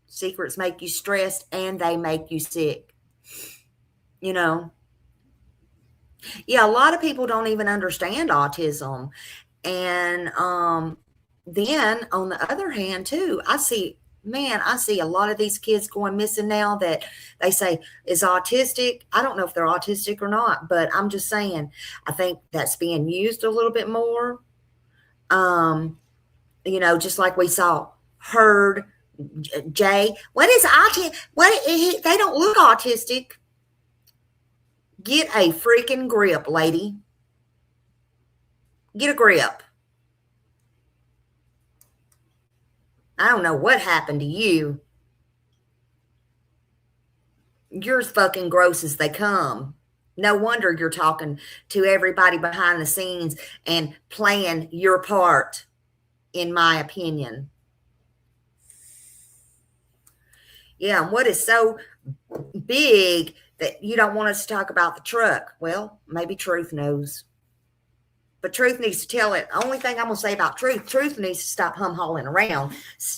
S3: Secrets make you stressed, and they make you sick. You know. Yeah, a lot of people don't even understand autism. And then on the other hand, too, I see a lot of these kids going missing now that they say is autistic. I don't know if they're autistic or not, but I'm just saying, I think that's being used a little bit more. Just like we heard Jay. What is autistic? They don't look autistic. Get a freaking grip, lady. Get a grip. I don't know what happened to you. You're as fucking gross as they come. No wonder you're talking to everybody behind the scenes and playing your part, in my opinion. Yeah, and what is so big that you don't want us to talk about the truck? Well, maybe Truth knows. But Truth needs to tell it. The only thing I'm going to say about Truth needs to stop hum-hauling around.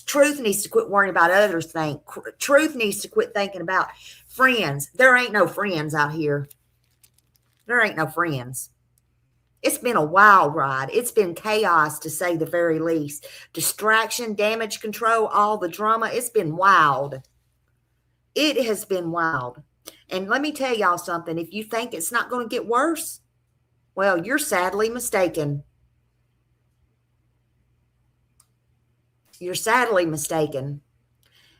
S3: Truth needs to quit worrying about others things. Truth needs to quit thinking about friends. There ain't no friends out here. There ain't no friends. It's been a wild ride. It's been chaos, to say the very least. Distraction, damage control, all the drama. It's been wild. It has been wild. And let me tell y'all something. If you think it's not going to get worse, well, you're sadly mistaken. You're sadly mistaken.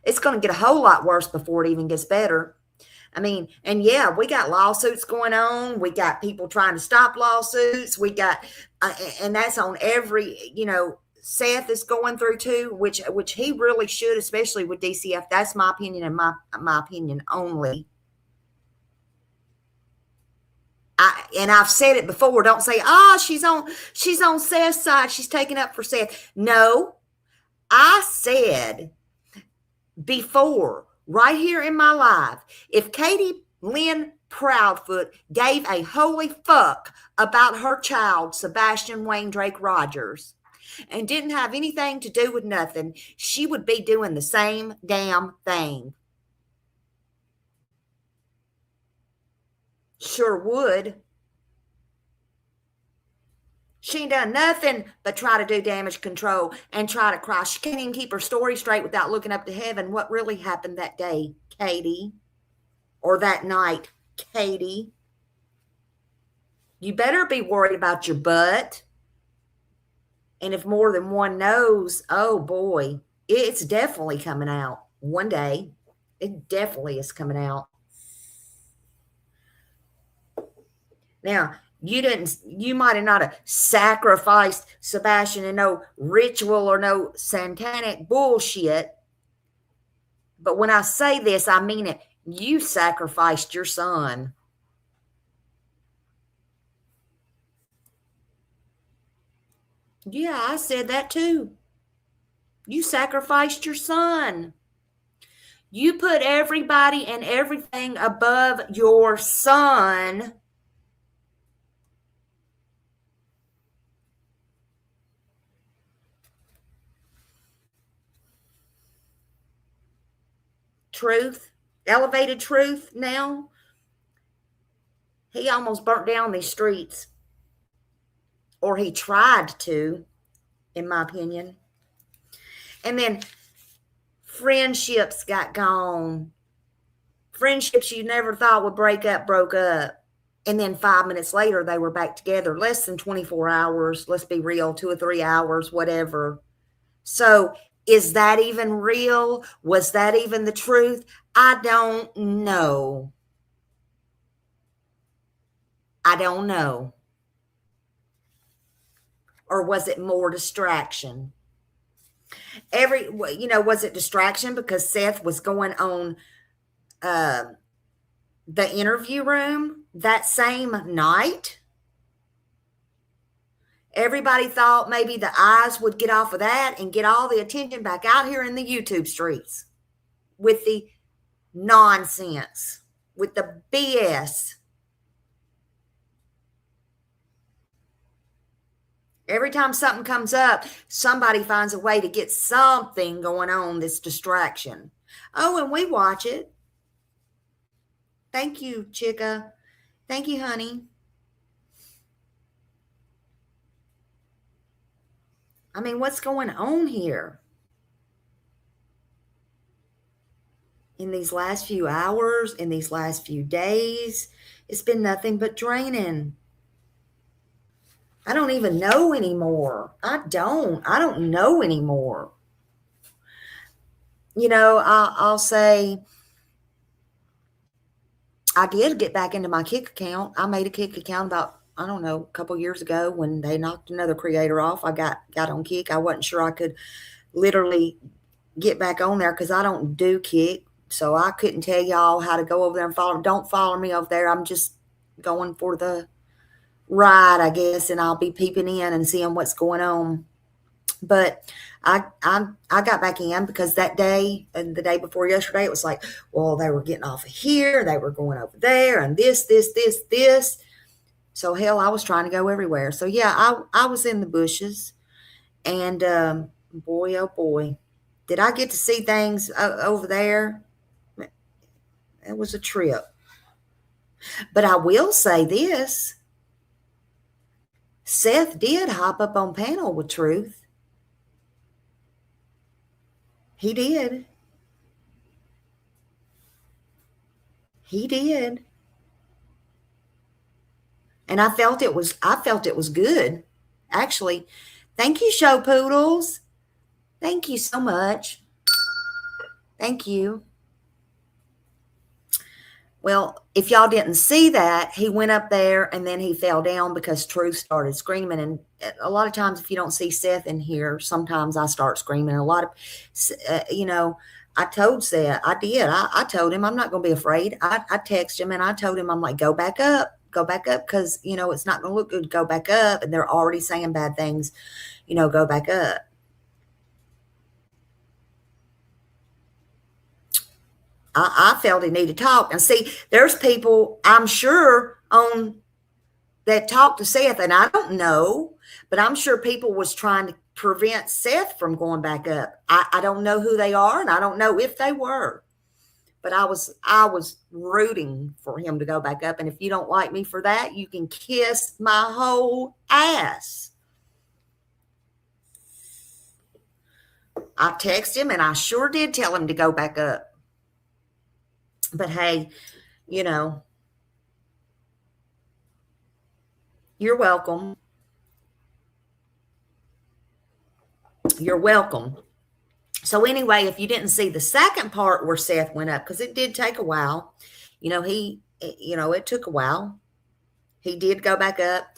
S3: It's going to get a whole lot worse before it even gets better. I mean, and yeah, we got lawsuits going on. We got people trying to stop lawsuits. We got, and that's on every, Seth is going through too, which he really should, especially with DCF. That's my opinion, and my opinion only. I've said it before. Don't say, she's on Seth's side. She's taking up for Seth. No, I said before, right here in my life, if Katie Lynn Proudfoot gave a holy fuck about her child, Sebastian Wayne Drake Rogers, and didn't have anything to do with nothing, she would be doing the same damn thing. Sure would. She ain't done nothing but try to do damage control and try to cry. She can't even keep her story straight without looking up to heaven. What really happened that day, Katie? Or that night, Katie? You better be worried about your butt. And if more than one knows, oh boy, it's definitely coming out one day. It definitely is coming out. Now, you might have not have sacrificed Sebastian in no ritual or no satanic bullshit. But when I say this, I mean it. You sacrificed your son. Yeah, I said that too. You sacrificed your son. You put everybody and everything above your son. Truth, elevated Truth now. He almost burnt down these streets. Or he tried to, in my opinion. And then friendships got gone. Friendships you never thought would break up, broke up. And then 5 minutes later, they were back together. Less than 24 hours. Let's be real, 2 or 3 hours, whatever. So is that even real? Was that even the truth? I don't know. I don't know. Or was it more distraction? Was it distraction because Seth was going on the interview room that same night? Everybody thought maybe the eyes would get off of that and get all the attention back out here in the YouTube streets with the nonsense, with the BS. Every time something comes up, somebody finds a way to get something going on that's distraction. Oh, and we watch it. Thank you, Chica. Thank you, honey. I mean, what's going on here? In these last few hours, in these last few days, it's been nothing but draining. I don't even know anymore. I don't know anymore. You know, I'll say I did get back into my Kick account. I made a Kick account about, I don't know, a couple years ago when they knocked another creator off. I got on Kick. I wasn't sure I could literally get back on there because I don't do Kick. So I couldn't tell y'all how to go over there and follow. Don't follow me over there. I'm just going for the ride, I guess, and I'll be peeping in and seeing what's going on. But I got back in because that day and the day before yesterday, it was like, well, they were getting off of here, they were going over there, and this. So hell, I was trying to go everywhere. So yeah, I was in the bushes, and boy, oh boy, did I get to see things over there. It was a trip. But I will say this. Seth did hop up on panel with Truth. He did. He did. And I felt it was good. Actually, thank you, Show Poodles. Thank you so much. Thank you. Well, if y'all didn't see that, he went up there and then he fell down because Truth started screaming. And a lot of times if you don't see Seth in here, sometimes I start screaming. A lot of, I told Seth, I did. I told him I'm not going to be afraid. I texted him and I told him, I'm like, go back up because, it's not going to look good. Go back up. And they're already saying bad things, go back up. I felt he needed to talk. And see, there's people I'm sure on that talk to Seth, and I don't know, but I'm sure people was trying to prevent Seth from going back up. I don't know who they are, and I don't know if they were, but I was rooting for him to go back up. And if you don't like me for that, you can kiss my whole ass. I texted him, and I sure did tell him to go back up. But hey, you're welcome. You're welcome. So anyway, if you didn't see the second part where Seth went up, because it did take a while, it took a while. He did go back up.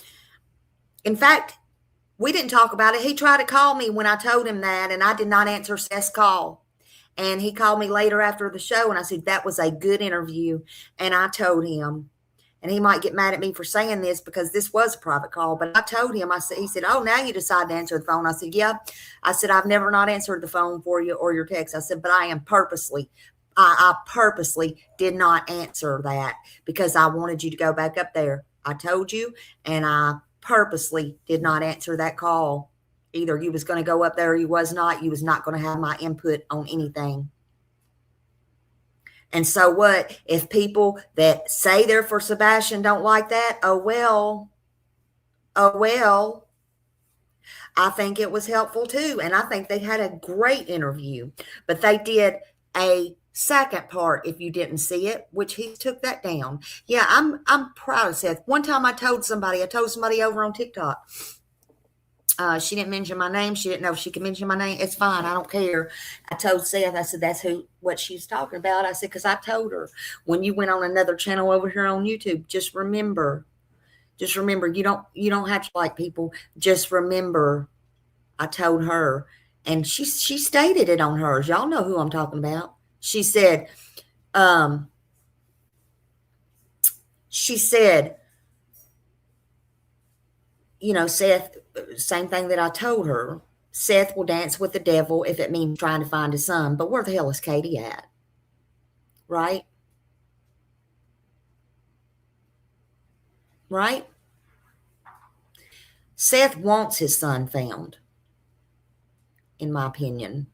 S3: In fact, we didn't talk about it. He tried to call me when I told him that, and I did not answer Seth's call. And he called me later after the show, and I said, that was a good interview. And I told him, and he might get mad at me for saying this because this was a private call, but I told him, he said, oh, now you decide to answer the phone. I said, yeah. I said, I've never not answered the phone for you or your text. I said, but I purposely did not answer that because I wanted you to go back up there. I told you, and I purposely did not answer that call. Either you was going to go up there or you was not. You was not going to have my input on anything. And so what? If people that say they're for Sebastian don't like that, oh well. I think it was helpful too. And I think they had a great interview. But they did a second part, if you didn't see it, which he took that down. Yeah, I'm proud of Seth. One time I told somebody over on TikTok. She didn't mention my name. She didn't know if she could mention my name. It's fine. I don't care. I told Seth, I said, that's what she's talking about. I said, because I told her when you went on another channel over here on YouTube, just remember, you don't have to like people. Just remember, I told her, and she stated it on hers. Y'all know who I'm talking about. She said, Seth, same thing that I told her. Seth will dance with the devil if it means trying to find his son. But where the hell is Katie at? Right? Right? Seth wants his son found, in my opinion.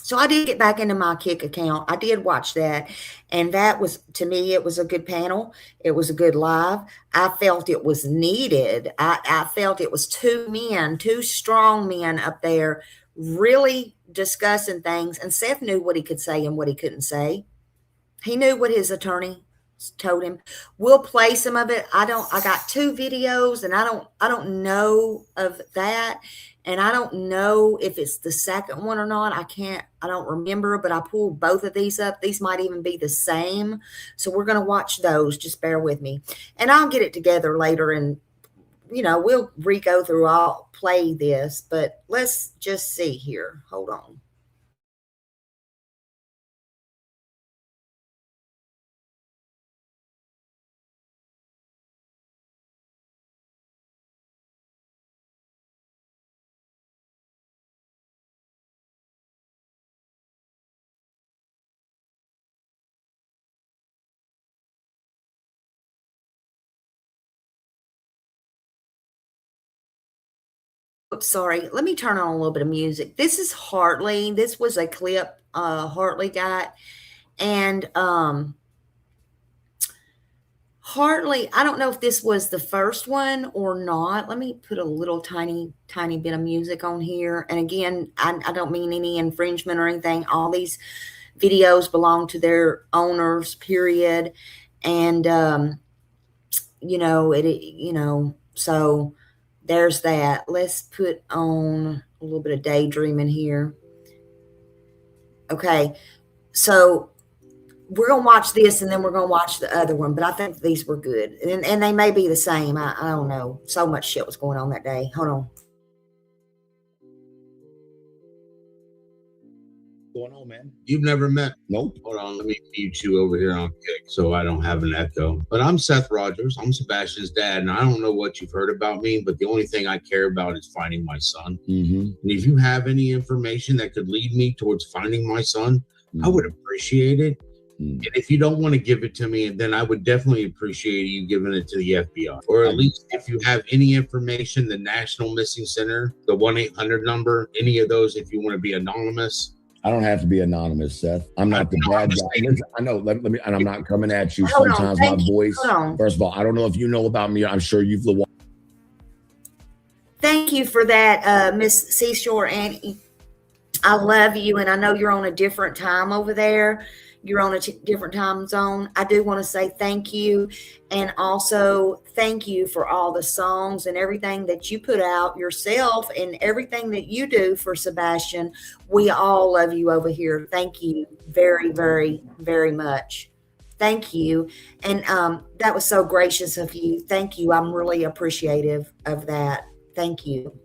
S3: So I did get back into my Kick account. I did watch that. And that was, to me, it was a good panel. It was a good live. I felt it was needed. I felt it was two strong men up there really discussing things. And Seth knew what he could say and what he couldn't say. He knew what his attorney told him. We'll play some of it. I got 2 videos and I don't know of that. And I don't know if it's the second one or not. I don't remember, but I pulled both of these up. These might even be the same. So we're going to watch those. Just bear with me. And I'll get it together later and, we'll re-go through, I'll play this, but let's just see here. Hold on. Oops, sorry. Let me turn on a little bit of music. This is Hartley. This was a clip Hartley got. And Hartley, I don't know if this was the first one or not. Let me put a little tiny bit of music on here. And again, I don't mean any infringement or anything. All these videos belong to their owners, period. And, so there's that. Let's put on a little bit of daydreaming here. Okay. So we're going to watch this and then we're going to watch the other one, but I think these were good. And they may be the same. I don't know. So much shit was going on that day. Hold on.
S8: Going on, man?
S9: You've never met?
S8: Nope.
S9: Hold on, let me mute you over here on Kick so I don't have an echo. But I'm Seth Rogers. I'm Sebastian's dad, and I don't know what you've heard about me, but the only thing I care about is finding my son.
S8: Mm-hmm.
S9: And if you have any information that could lead me towards finding my son, I would appreciate it. And if you don't want to give it to me, then I would definitely appreciate you giving it to the FBI. Or at least if you have any information, the National Missing Center, the 1-800 number, any of those, if you want to be anonymous.
S8: I don't have to be anonymous, Seth. I'm not the bad guy. Listen, I know. Let me, and I'm not coming at you.
S3: Hold on,
S8: Sometimes
S3: thank
S8: my
S3: you.
S8: voice.
S3: Hold on.
S8: First of all, I don't know if you know about me. I'm sure you've.
S3: Thank you for that, Miss Seashore Annie. I love you, and I know you're on a different time over there. You're on a different time zone. I do want to say thank you, and also thank you for all the songs and everything that you put out yourself and everything that you do for Sebastian. We all love you over here. Thank you very, very, very much. Thank you. And that was so gracious of you. Thank you. I'm really appreciative of that. Thank you.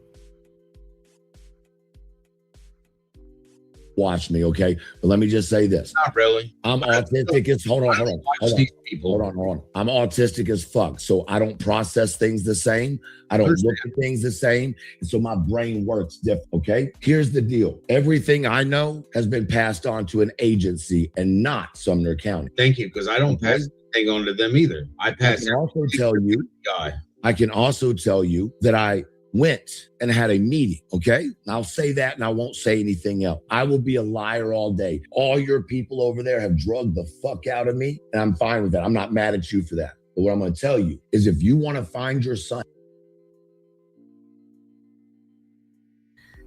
S8: Watch me, okay? But let me just say this.
S9: Not really.
S8: I'm autistic as hold on. I'm autistic as fuck. So I don't process things the same. I don't look at things the same. And so my brain works different. Okay. Here's the deal. Everything I know has been passed on to an agency and not Sumner County.
S9: Thank you, because I don't pass anything on to them either. I pass.
S8: I can also tell you that I went and had a meeting, okay? And I'll say that and I won't say anything else. I will be a liar all day. All your people over there have drugged the fuck out of me, and I'm fine with that. I'm not mad at you for that. But what I'm going to tell you is if you want to find your son.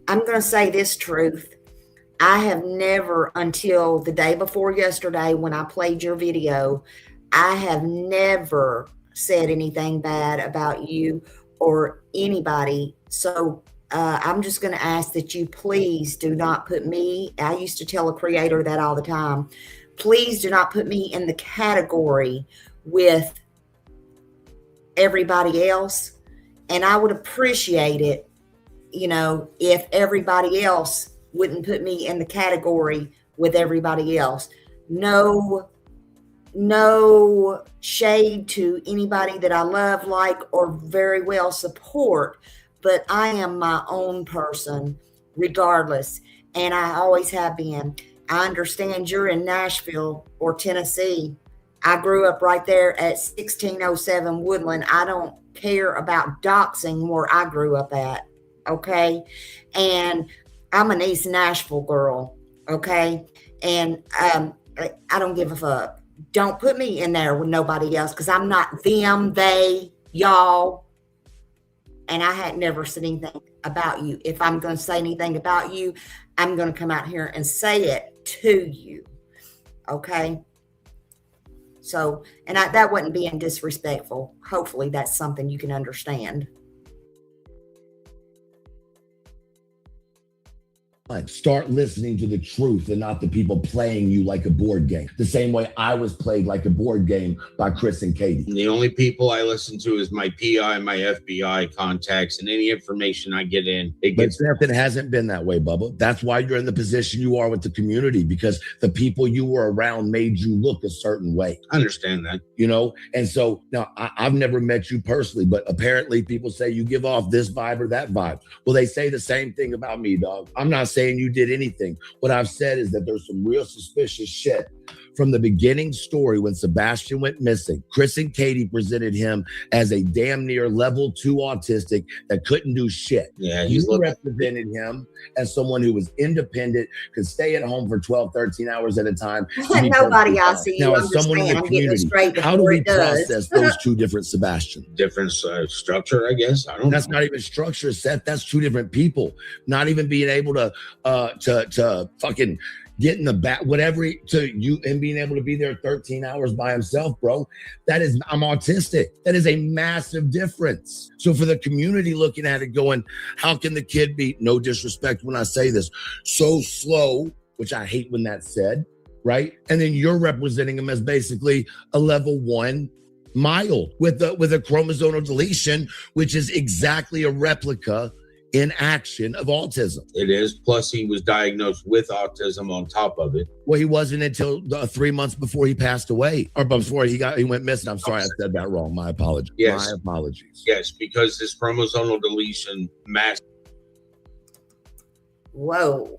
S3: I'm going to say this truth. I have never, until the day before yesterday when I played your video, I have never said anything bad about you or anybody. So I'm just going to ask that you please do not put me, I used to tell a creator that all the time, please do not put me in the category with everybody else. And I would appreciate it, if everybody else wouldn't put me in the category with everybody else. No shade to anybody that I love, like, or very well support, but I am my own person regardless. And I always have been. I understand you're in Nashville or Tennessee. I grew up right there at 1607 Woodland. I don't care about doxing where I grew up at. Okay. And I'm an East Nashville girl. Okay. And I don't give a fuck. Don't put me in there with nobody else because I'm not them, they, y'all. And I had never said anything about you. If I'm going to say anything about you, I'm going to come out here and say it to you. Okay. So, and that wasn't being disrespectful. Hopefully that's something you can understand.
S8: Start listening to the truth and not the people playing you like a board game. The same way I was played like a board game by Chris and Katie.
S9: The only people I listen to is my PI, my FBI contacts, and any information I get in.
S8: But it hasn't been that way, Bubba. That's why you're in the position you are with the community, because the people you were around made you look a certain way.
S9: I understand that.
S8: You know? And so now I've never met you personally, but apparently people say you give off this vibe or that vibe. Well, they say the same thing about me, dog. I'm not saying you did anything. What I've said is that there's some real suspicious shit. From the beginning story, when Sebastian went missing, Chris and Katie presented him as a damn near level 2 autistic that couldn't do shit.
S9: Yeah,
S8: you represented him as someone who was independent, could stay at home for 12, 13 hours at a time.
S3: Nobody I see.
S8: Now, as someone in the community, how do we process those two different Sebastians?
S9: Different structure, I guess. I don't
S8: That's not even structure, Seth. That's two different people. Not even being able to fucking get in the back, whatever, to you, and being able to be there 13 hours by himself, bro. I'm autistic. That is a massive difference. So for the community looking at it going, how can the kid be, no disrespect when I say this, so slow, which I hate when that's said, right? And then you're representing him as basically a level 1 mild with a chromosomal deletion, which is exactly a replica in action of autism.
S9: It is. Plus, he was diagnosed with autism on top of it.
S8: Well, he wasn't until 3 months before he passed away, or before he went missing. I'm sorry, I said that wrong. My apologies.
S9: Yes.
S8: My apologies.
S9: Yes, because this chromosomal deletion mass.
S3: Whoa.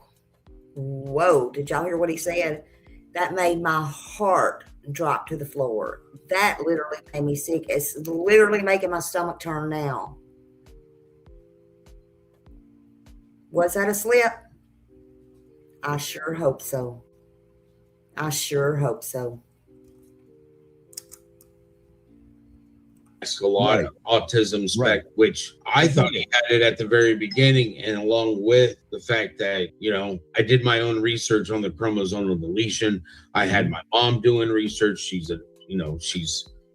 S3: Did y'all hear what he said? That made my heart drop to the floor. That literally made me sick. It's literally making my stomach turn now. Was that a slip? I sure hope so. I sure hope so.
S9: A lot of autism spectrum, which I thought he had it at the very beginning, and along with the fact that, you know, I did my own research on the chromosomal deletion. I had my mom doing research. She's a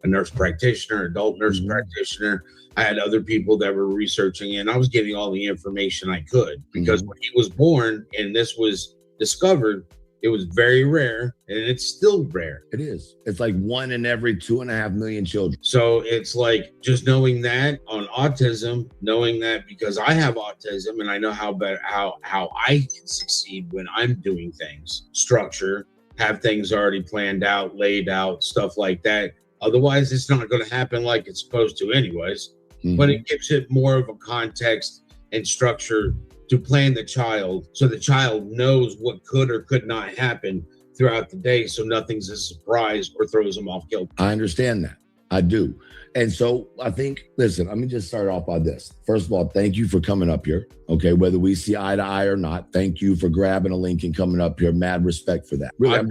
S9: nurse practitioner, adult nurse practitioner. I had other people that were researching, and I was getting all the information I could, because when he was born and this was discovered, it was very rare, and it's still rare.
S8: It is. It's like 1 in every 2.5 million children.
S9: So it's like, just knowing that on autism, knowing that because I have autism and I know how I can succeed when I'm doing things, structure, have things already planned out, laid out, stuff like that. Otherwise, it's not going to happen like it's supposed to anyways. But it gives it more of a context and structure to plan the child, so the child knows what could or could not happen throughout the day, so nothing's a surprise or throws them off kilter.
S8: I understand that. I do. And so I think, listen, let me just start off by this. First of all, thank you for coming up here. Okay, whether we see eye to eye or not, thank you for grabbing a link and coming up here. Mad respect for that. Really,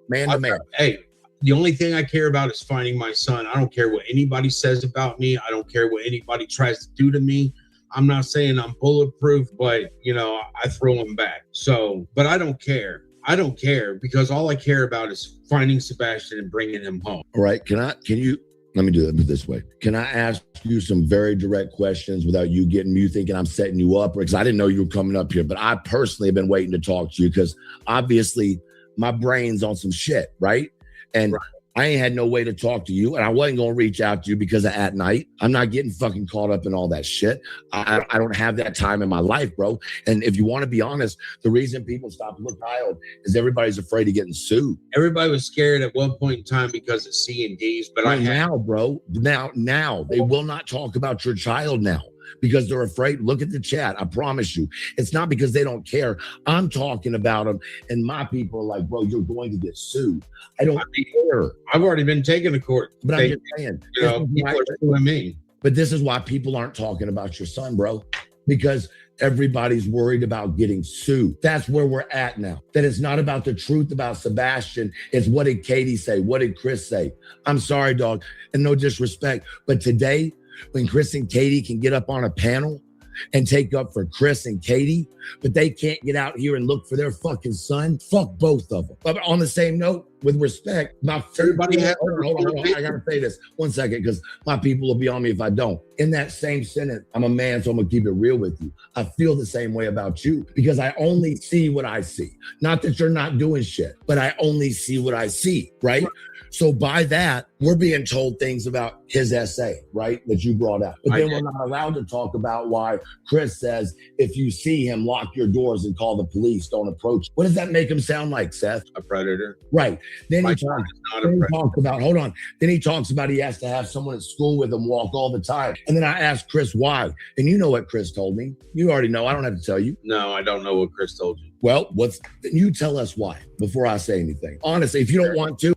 S8: man to man.
S9: Hey, the only thing I care about is finding my son. I don't care what anybody says about me. I don't care what anybody tries to do to me. I'm not saying I'm bulletproof, but, you know, I throw them back. So, but I don't care. I don't care, because all I care about is finding Sebastian and bringing him home.
S8: All right. Let me do it this way. Can I ask you some very direct questions without you thinking I'm setting you up? Because I didn't know you were coming up here, but I personally have been waiting to talk to you, because obviously my brain's on some shit, right? And I ain't had no way to talk to you, and I wasn't going to reach out to you because of at night. I'm not getting fucking caught up in all that shit. I don't have that time in my life, bro. And if you want to be honest, the reason people stop looking child is everybody's afraid of getting sued.
S9: Everybody was scared at one point in time because of C&Ds, but
S8: now, bro, now they will not talk about your child now, because they're afraid. Look at the chat. I promise you, it's not because they don't care. I'm talking about them, and my people are like, bro, you're going to get sued. I don't care.
S9: I've already been taken to court.
S8: But I'm just saying,
S9: people are suing me.
S8: But this is why people aren't talking about your son, bro. because everybody's worried about getting sued. That's where we're at now. That it's not about the truth about Sebastian. It's what did Katie say? What did Chris say? I'm sorry, dog, and no disrespect, but today, when Chris and Katie can get up on a panel and take up for Chris and Katie, but they can't get out here and look for their fucking son, fuck both of them. But on the same note, with respect, everybody has. Hold on. I gotta say this 1 second because my people will be on me if I don't. In that same sentence, I'm a man, so I'm gonna keep it real with you. I feel the same way about you because I only see what I see. Not that you're not doing shit, but I only see what I see, right? So by that, we're being told things about his essay, right? That you brought up. But then we're not allowed to talk about why Chris says, if you see him, lock your doors and call the police. Don't approach. What does that make him sound like, Seth?
S9: A predator.
S8: Then he talks about, hold on. Then he talks about he has to have someone at school with him walk all the time. And then I asked Chris why. And you know what Chris told me. You already know. I don't have to tell you.
S9: No, I don't know what Chris told you.
S8: Well, you tell us why before I say anything. Honestly, if you don't want to.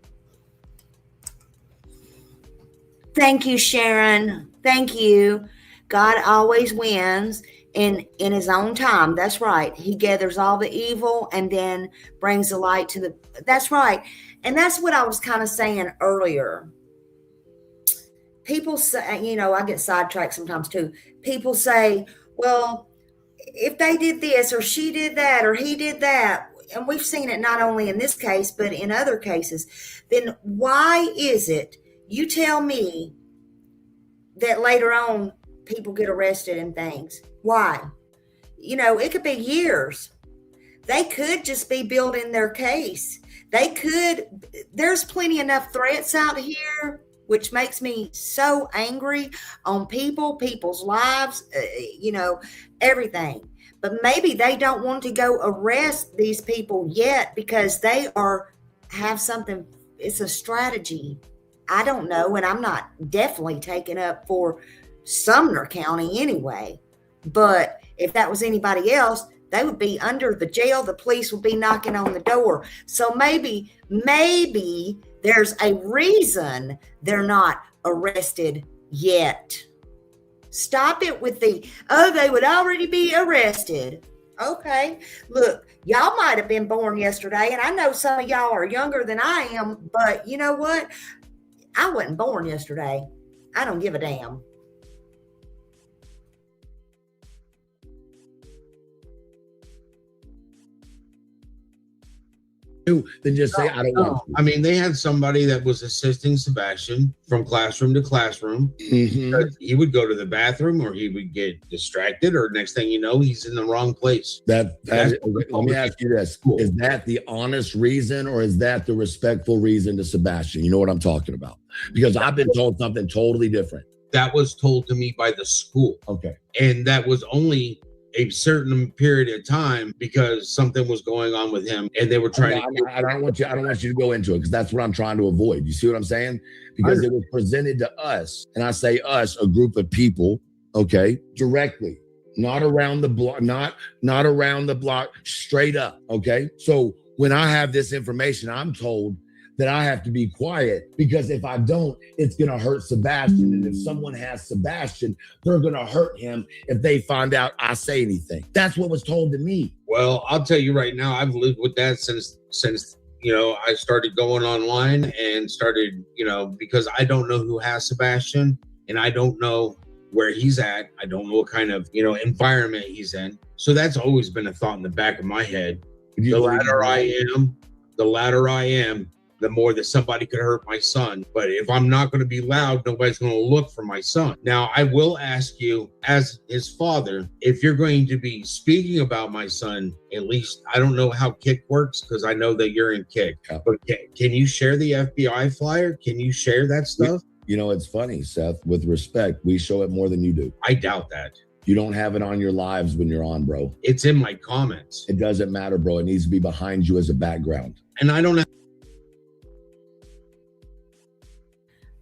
S3: Thank you, Sharon. Thank you. God always wins in his own time. That's right. He gathers all the evil and then brings the light to the. That's right. And that's what I was kind of saying earlier. People say, I get sidetracked sometimes too. People say, well, if they did this or she did that or he did that, and we've seen it not only in this case, but in other cases, then why is it, you tell me, that later on people get arrested and things? Why? It could be years. They could just be building their case. There's plenty enough threats out here, which makes me so angry on people's lives, everything. But maybe they don't want to go arrest these people yet because they have something, it's a strategy. I don't know, and I'm not definitely taken up for Sumner County anyway. But if that was anybody else, they would be under the jail. The police would be knocking on the door. So maybe there's a reason they're not arrested yet. Stop it with they would already be arrested. Okay, look, y'all might have been born yesterday, and I know some of y'all are younger than I am, but you know what? I wasn't born yesterday. I don't give a damn.
S8: Than just say, I don't want to.
S9: I mean, they had somebody that was assisting Sebastian from classroom to classroom. Mm-hmm. He would go to the bathroom or he would get distracted, or next thing you know, he's in the wrong place.
S8: Let me ask you this. Is that the honest reason or is that the respectful reason to Sebastian? You know what I'm talking about? Because I've been told something totally different.
S9: That was told to me by the school.
S8: Okay.
S9: And that was only a certain period of time because something was going on with him and they were trying
S8: I don't want you to go into it because that's what I'm trying to avoid. You see what I'm saying? Because it was presented to us, and I say us, a group of people, okay, directly, not around the block, not around the block, straight up, okay? So when I have this information, I'm told that I have to be quiet because if I don't, it's going to hurt Sebastian. And if someone has Sebastian, they're going to hurt him if they find out I say anything. That's what was told to me.
S9: Well, I'll tell you right now, I've lived with that since I started going online and started, because I don't know who has Sebastian and I don't know where he's at. I don't know what kind of, environment he's in. So that's always been a thought in the back of my head. The louder I am, the more that somebody could hurt my son. But if I'm not going to be loud, nobody's going to look for my son. Now, I will ask you, as his father, if you're going to be speaking about my son, at least, I don't know how KIC works because I know that you're in KIC. But can you share the FBI flyer? Can you share that stuff?
S8: It's funny, Seth, with respect, we show it more than you do.
S9: I doubt that.
S8: You don't have it on your lives when you're on, bro.
S9: It's in my comments.
S8: It doesn't matter, bro. It needs to be behind you as a background.
S9: And I don't have.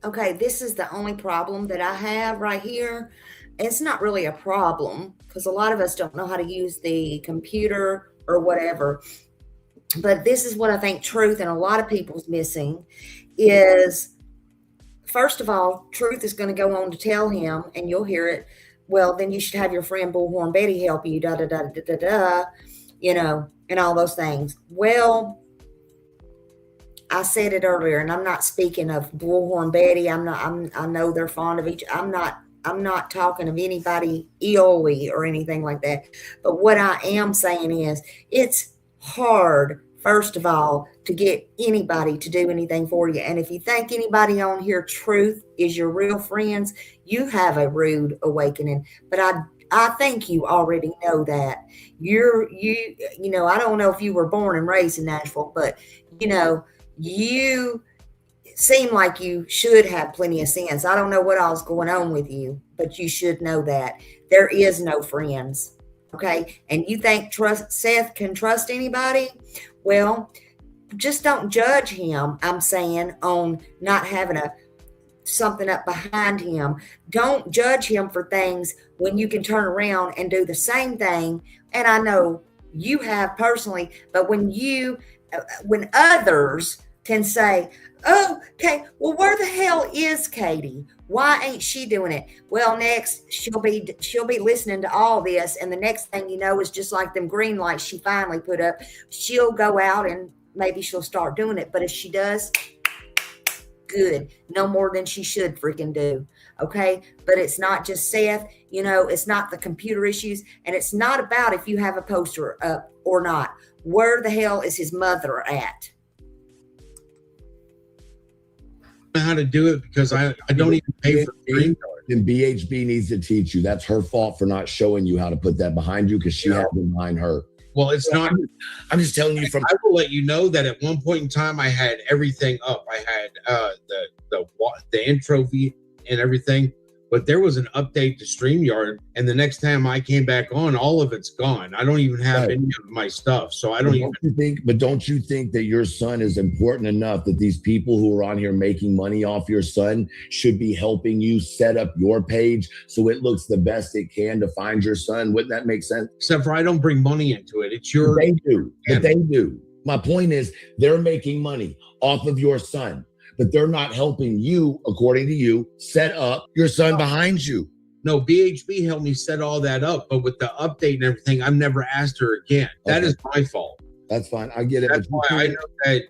S3: Okay, this is the only problem that I have right here. It's not really a problem because a lot of us don't know how to use the computer or whatever. But this is what I think Truth and a lot of people's missing is, first of all, Truth is going to go on to tell him, and you'll hear it, well, then you should have your friend Bullhorn Betty help you, da da da da da da, you know, and all those things. Well, I said it earlier, and I'm not speaking of Bullhorn Betty. I know they're fond of each. I'm not talking of anybody illy or anything like that. But what I am saying is, it's hard, first of all, to get anybody to do anything for you. And if you think anybody on here, truth, is your real friends, you have a rude awakening. But I think you already know that. You know, I don't know if you were born and raised in Nashville, but you know, you seem like you should have plenty of sense. I don't know what all's going on with you, but you should know that there is no friends. Okay. And you think Seth can trust anybody? Well, just don't judge him, I'm saying, on not having something up behind him. Don't judge him for things when you can turn around and do the same thing. And I know you have personally, but when others can say, oh, okay, well, where the hell is Katie? Why ain't she doing it? Well, next she'll be listening to all this, and the next thing you know is just like them green lights she finally put up. She'll go out and maybe she'll start doing it. But if she does, good, no more than she should freaking do. Okay, but it's not just Seth. You know, it's not the computer issues, and it's not about if you have a poster up or not. Where the hell is his mother at?
S9: How to do it, because I don't even pay for StreamYard.
S8: Then BHB needs to teach you. That's her fault for not showing you how to put that behind you, because she has it behind her.
S9: Well, it's not.
S8: I'm just telling you from.
S9: I will let you know that at one point in time, I had everything up. I had the intro and everything, but there was an update to StreamYard, and the next time I came back on, all of it's gone. I don't even have any of my stuff, so I don't even.
S8: Don't you think that your son is important enough that these people who are on here making money off your son should be helping you set up your page so it looks the best it can to find your son? Wouldn't that make sense?
S9: Except for I don't bring money into it. It's your.
S8: They do. But they do. My point is, they're making money off of your son, but they're not helping you, according to you, set up your son behind you.
S9: No, BHB helped me set all that up, but with the update and everything, I've never asked her again. Okay. That is my fault.
S8: That's fine. I get it.
S9: That's why I know that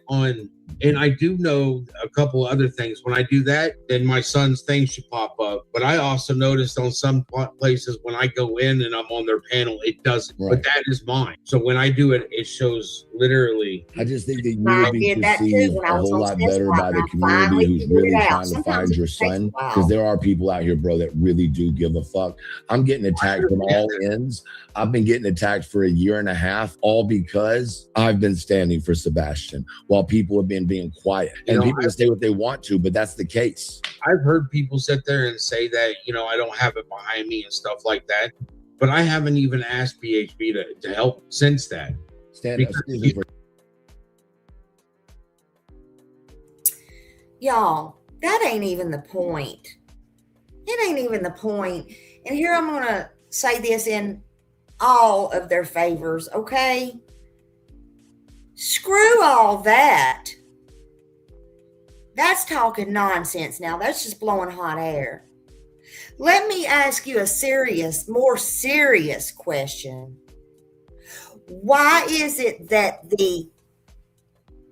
S9: and I do know a couple other things. When I do that, then my son's thing should pop up. But I also noticed on some places when I go in and I'm on their panel, it doesn't. Right. But that is mine. So when I do it, it shows literally.
S8: I just think that you would be perceived a whole lot better by the community who's really trying to find your son. Because there are people out here, bro, that really do give a fuck. I'm getting attacked from all ends. I've been getting attacked for a year and a half, all because I've been standing for Sebastian while people have been being quiet. And people can say what they want to, but that's the case.
S9: I've heard people sit there and say that, I don't have it behind me and stuff like that. But I haven't even asked BHB to help since that.
S3: Y'all, that ain't even the point. It ain't even the point. And here I'm going to say this in all of their favors, okay? Screw all that. That's talking nonsense now. That's just blowing hot air. Let me ask you a more serious question. Why is it that the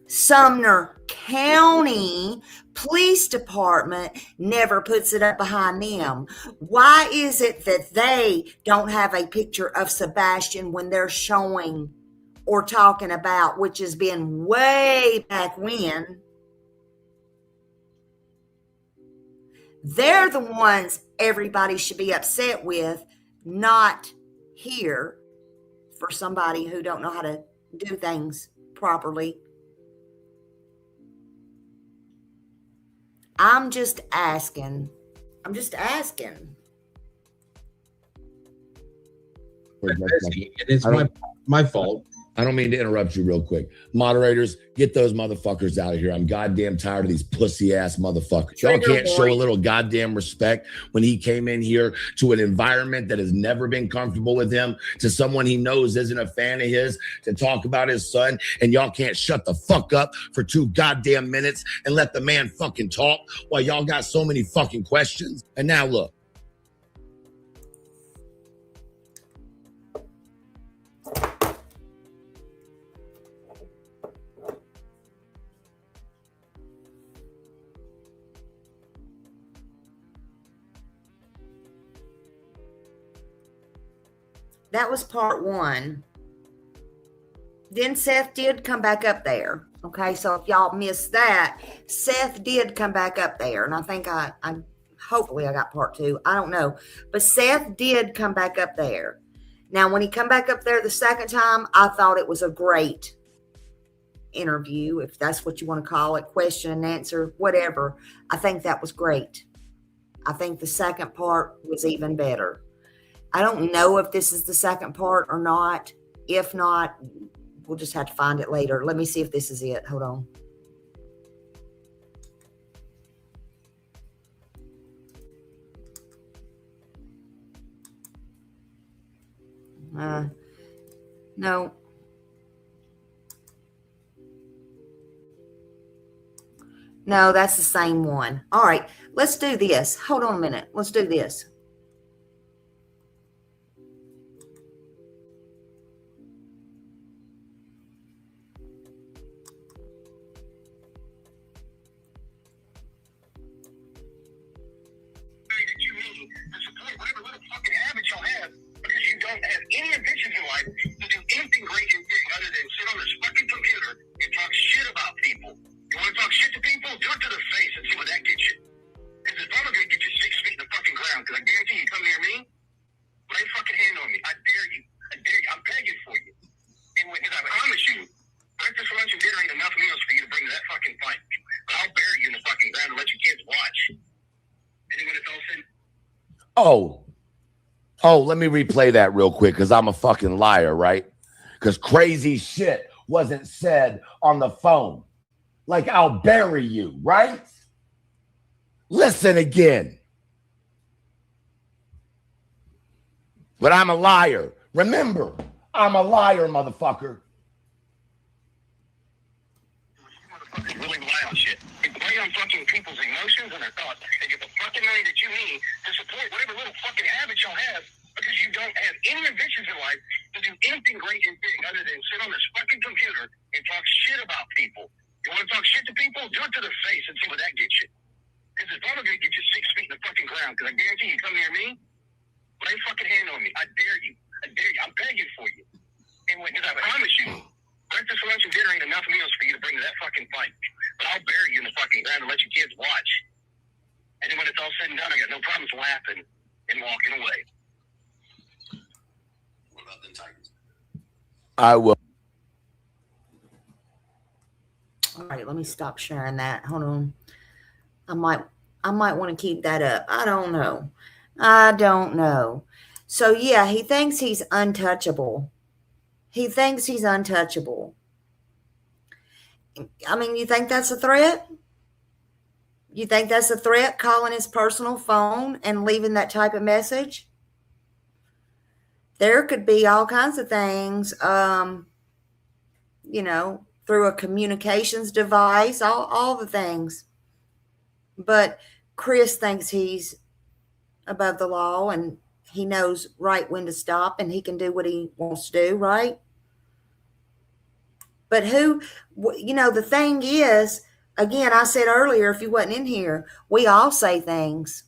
S3: Sumner County Police Department never puts it up behind them? Why is it that they don't have a picture of Sebastian when they're showing or talking about, which has been way back when? They're the ones everybody should be upset with, not here for somebody who don't know how to do things properly. I'm just asking.
S9: It's my fault.
S8: I don't mean to interrupt you real quick. Moderators, get those motherfuckers out of here. I'm goddamn tired of these pussy ass motherfuckers. Y'all can't show a little goddamn respect when he came in here to an environment that has never been comfortable with him, to someone he knows isn't a fan of his, to talk about his son, and y'all can't shut the fuck up for 2 goddamn minutes and let the man fucking talk while y'all got so many fucking questions. And now look.
S3: That was part one. Then Seth did come back up there. Okay, so if y'all missed that, Seth did come back up there. And I think I hopefully I got part two. I don't know. But Seth did come back up there. Now, when he come back up there the second time, I thought it was a great interview, if that's what you want to call it, question and answer, whatever. I think that was great. I think the second part was even better. I don't know if this is the second part or not. If not, we'll just have to find it later. Let me see if this is it. Hold on. No. No, that's the same one. All right, let's do this. Hold on a minute. Let's do this.
S5: Any ambitions in life to do anything great and big other than sit on this fucking computer and talk shit about people. You want to talk shit to people? Do it to their face and see what that gets you. Because it's probably going to get you 6 feet in the fucking ground. Because I guarantee you come near me, put a fucking hand on me. I dare you. I dare you. I'm begging for you. And because I promise you, breakfast, lunch, and dinner ain't enough meals for you to bring to that fucking fight. But I'll bury you in the fucking ground and let your kids watch. And then when it's all said,
S7: Oh, let me replay that real quick because I'm a fucking liar, right? Because crazy shit wasn't said on the phone. Like, I'll bury you, right? Listen again. But I'm a liar. Remember, I'm a liar, motherfucker.
S5: motherfuckers really rely on shit. They play on fucking people's emotions and their thoughts. They get the fucking money that you need to support whatever little fucking habits y'all have because you don't have any ambitions in life to do anything great and big other than sit on this fucking computer and talk shit about people. You want to talk shit to people? Do it to their face and see what that gets you. Because it's probably going to get you 6 feet in the fucking ground. Because I guarantee you come near me, lay a fucking hand on me. I dare you. I dare you. I'm begging for you. And because I promise you, breakfast, lunch, and dinner ain't enough meals for you to bring to that fucking fight. But I'll bury you in the fucking ground and let your kids watch. And then when it's all said and done, I got no problems laughing and walking away. What about them Titans?
S7: I will.
S3: All right, let me stop sharing that. Hold on. I might want to keep that up. I don't know. So yeah, he thinks he's untouchable. I mean, you think that's a threat? You think that's a threat, calling his personal phone and leaving that type of message? There could be all kinds of things, through a communications device, all the things. But Chris thinks he's above the law and he knows right when to stop and he can do what he wants to do, right? But the thing is, again, I said earlier, if you wasn't in here, we all say things.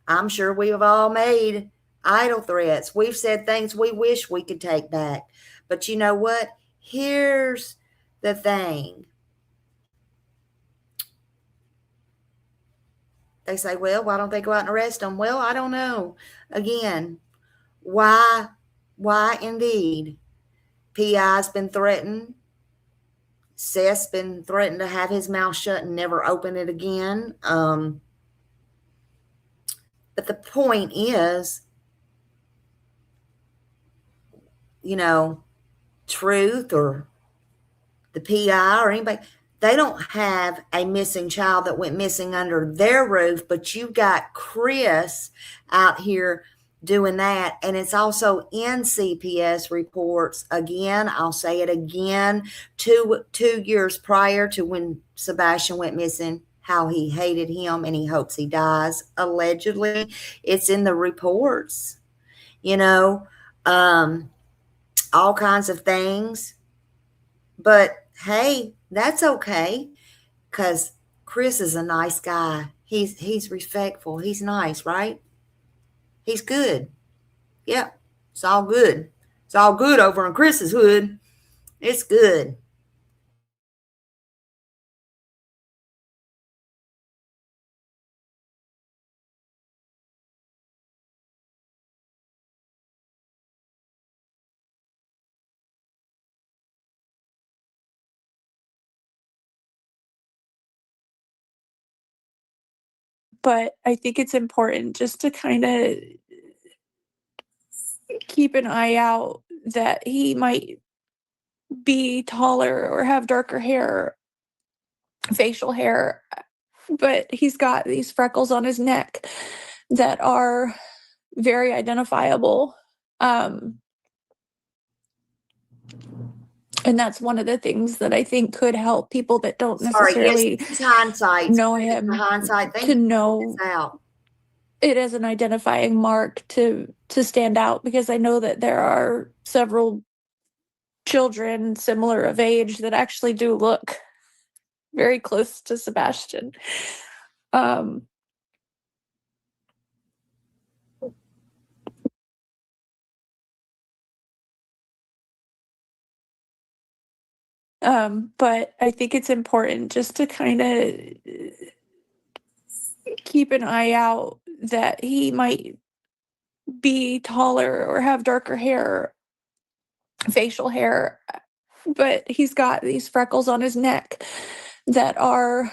S3: I'm sure we have all made idle threats. We've said things we wish we could take back. But you know what? Here's the thing. They say, well, why don't they go out and arrest them? Well, I don't know. Again, why indeed? P.I.'s been threatened. Seth's been threatened to have his mouth shut and never open it again. But the point is, Truth or the P.I. or anybody, they don't have a missing child that went missing under their roof, but you got Chris out here doing that. And it's also in CPS reports. Again, I'll say it again, two years prior to when Sebastian went missing, how he hated him and he hopes he dies. Allegedly, it's in the reports, all kinds of things. But hey, that's okay, because Chris is a nice guy. He's respectful. He's nice, right? He's good. Yep, it's all good. It's all good over on Chris's hood. It's good.
S4: But I think it's important just to kind of keep an eye out that he might be taller or have darker hair, facial hair, but he's got these freckles on his neck that are very identifiable. And that's one of the things that I think could help people that don't necessarily
S3: it's hindsight.
S4: know him
S3: Hindsight.
S4: to know
S3: Out.
S4: it as an identifying mark to stand out, because I know that there are several children similar of age that actually do look very close to Sebastian. But I think it's important just to kind of keep an eye out that he might be taller or have darker hair, facial hair, but he's got these freckles on his neck that are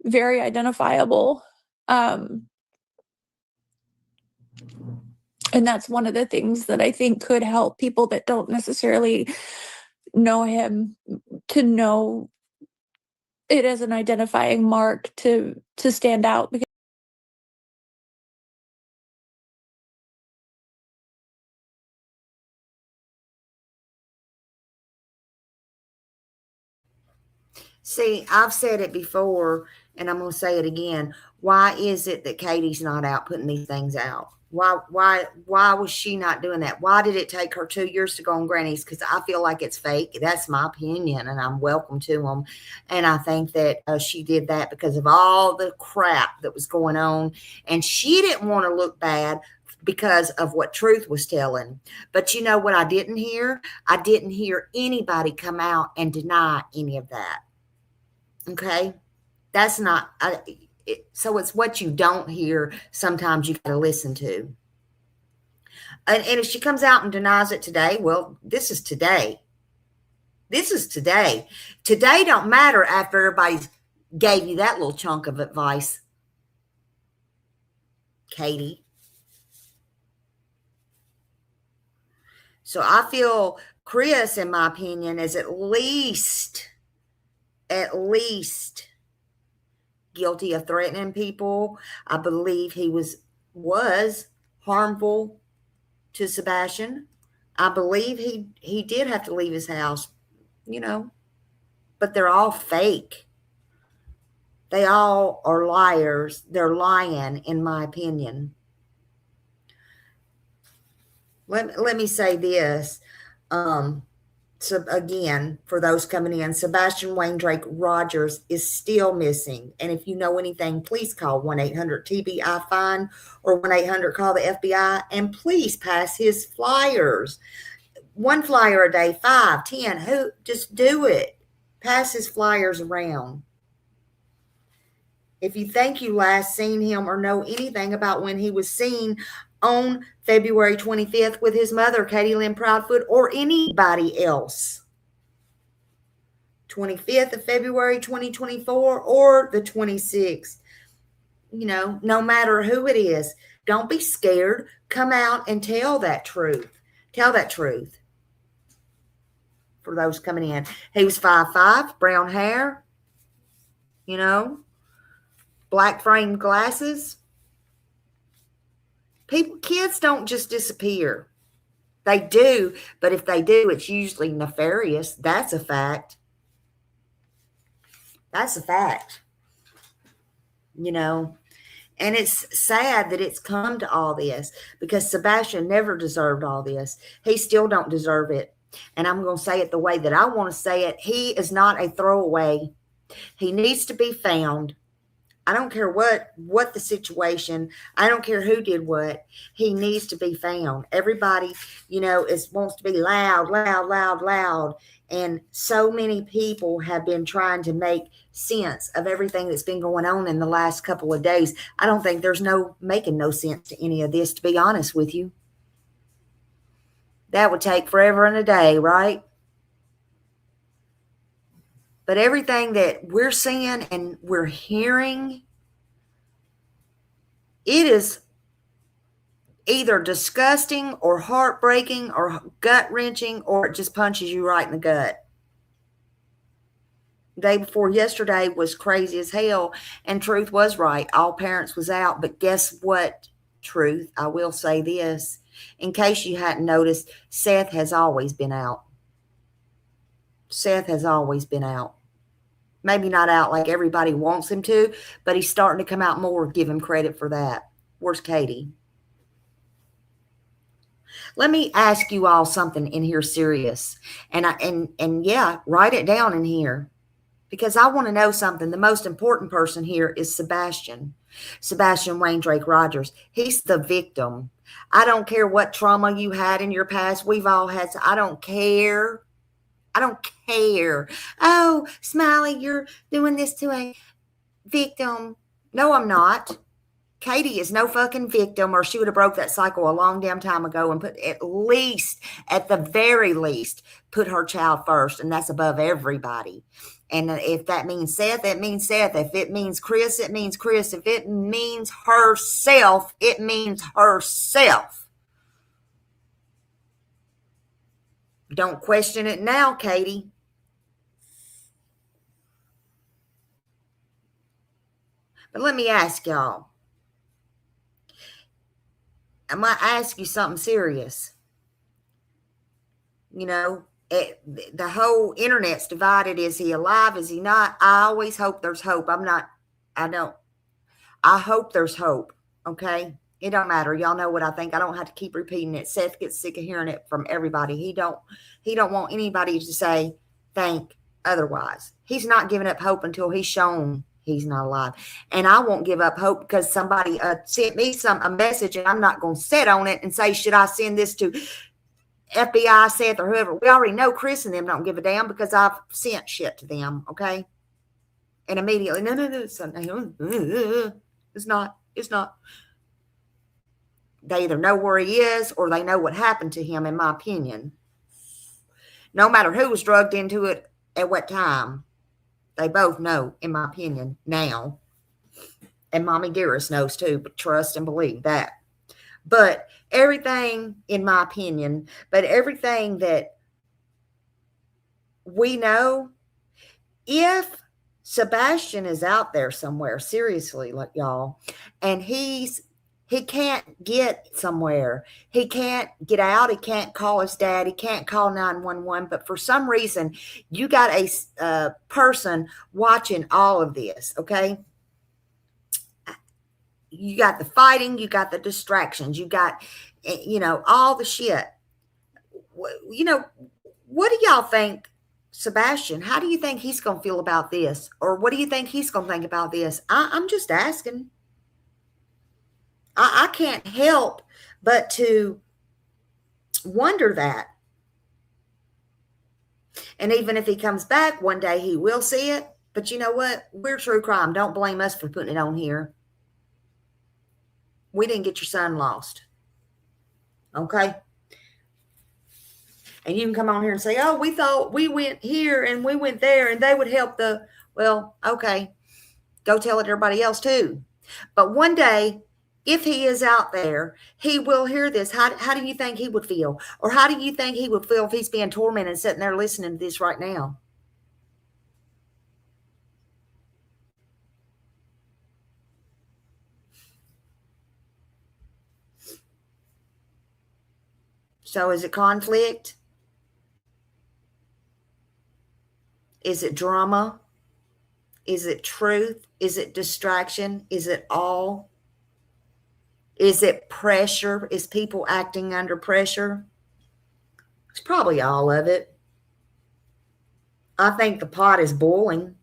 S4: very identifiable. And that's one of the things that I think could help people that don't necessarily know him to know it as an identifying mark to stand out. Because
S3: See, I've said it before, and I'm going to say it again. Why is it that Katie's not out putting these things out? Why was she not doing that? Why did it take her 2 years to go on Granny's? Because I feel like it's fake. That's my opinion, and I'm welcome to them. And I think that she did that because of all the crap that was going on, and she didn't want to look bad because of what Truth was telling. But you know what I didn't hear? I didn't hear anybody come out and deny any of that. Okay, that's not, so it's what you don't hear. Sometimes you got to listen to. And if she comes out and denies it today, well, this is today. This is today. Today don't matter after everybody gave you that little chunk of advice, Katie. So I feel Chris, in my opinion, is at least guilty of threatening people. I believe he was harmful to Sebastian. I believe he did have to leave his house, but they're all fake. They all are liars. They're lying, in my opinion. Let me say this. So again, for those coming in, Sebastian Wayne Drake Rogers is still missing. And if you know anything, please call 1-800-TBI-FIND or 1-800-CALL the FBI, and please pass his flyers. 1 flyer a day, 5, 10, just do it. Pass his flyers around. If you think you last seen him or know anything about when he was seen on February 25th with his mother, Katie Lynn Proudfoot, or anybody else, 25th of February 2024 or the 26th, no matter who it is, don't be scared. Come out and tell that truth. Tell that truth. For those coming in, he was 5'5", brown hair, black framed glasses. Kids don't just disappear. They do, but if they do, it's usually nefarious. That's a fact. That's a fact. And it's sad that it's come to all this, because Sebastian never deserved all this. He still don't deserve it. And I'm going to say it the way that I want to say it. He is not a throwaway. He needs to be found. I don't care what the situation. I don't care who did what. He needs to be found. Everybody, wants to be loud, loud, loud, loud. And so many people have been trying to make sense of everything that's been going on in the last couple of days. I don't think there's making no sense to any of this, to be honest with you. That would take forever and a day, right? But everything that we're seeing and we're hearing, it is either disgusting or heartbreaking or gut-wrenching, or it just punches you right in the gut. The day before yesterday was crazy as hell, and Truth was right. All parents was out. But guess what, Truth? I will say this. In case you hadn't noticed, Seth has always been out. Seth has always been out. Maybe not out like everybody wants him to, but he's starting to come out more. Give him credit for that. Where's Katie? Let me ask you all something in here serious. And yeah, write it down in here, because I want to know something. The most important person here is Sebastian Wayne Drake Rogers. He's the victim. I don't care what trauma you had in your past. We've all had. I don't care. I don't care. Oh, Smiley, you're doing this to a victim. No, I'm not. Katie is no fucking victim, or she would have broke that cycle a long damn time ago and put at the very least, put her child first. And that's above everybody. And if that means Seth, that means Seth. If it means Chris, it means Chris. If it means herself, it means herself. Don't question it now, Katie. But let me ask y'all. I might ask you something serious. The whole internet's divided. Is he alive? Is he not? I always hope there's hope. I hope there's hope. Okay. It don't matter. Y'all know what I think. I don't have to keep repeating it. Seth gets sick of hearing it from everybody. He don't want anybody to say think otherwise. He's not giving up hope until he's shown he's not alive. And I won't give up hope because somebody sent me a message, and I'm not going to sit on it and say, should I send this to FBI, Seth, or whoever? We already know Chris and them don't give a damn because I've sent shit to them. Okay. And immediately, no, it's not. They either know where he is or they know what happened to him, in my opinion. No matter who was drugged into it at what time, they both know, in my opinion, now. And Mommy Dearest knows too, but trust and believe that. But everything, in my opinion, everything that we know, if Sebastian is out there somewhere, seriously, like y'all, and he can't get somewhere. He can't get out. He can't call his dad. He can't call 911. But for some reason, you got a person watching all of this, okay? You got the fighting. You got the distractions. You got, all the shit. What do y'all think, Sebastian? How do you think he's going to feel about this? Or what do you think he's going to think about this? I'm just asking. I can't help but to wonder that. And even if he comes back one day, he will see it. But you know what? We're true crime. Don't blame us for putting it on here. We didn't get your son lost. Okay? And you can come on here and say, oh, we thought we went here and we went there and they would help well, okay. Go tell it to everybody else too. But one day, if he is out there, he will hear this. How do you think he would feel? Or how do you think he would feel if he's being tormented sitting there listening to this right now? So is it conflict? Is it drama? Is it truth? Is it distraction? Is it all? Is it pressure? Is people acting under pressure? It's probably all of it. I think the pot is boiling.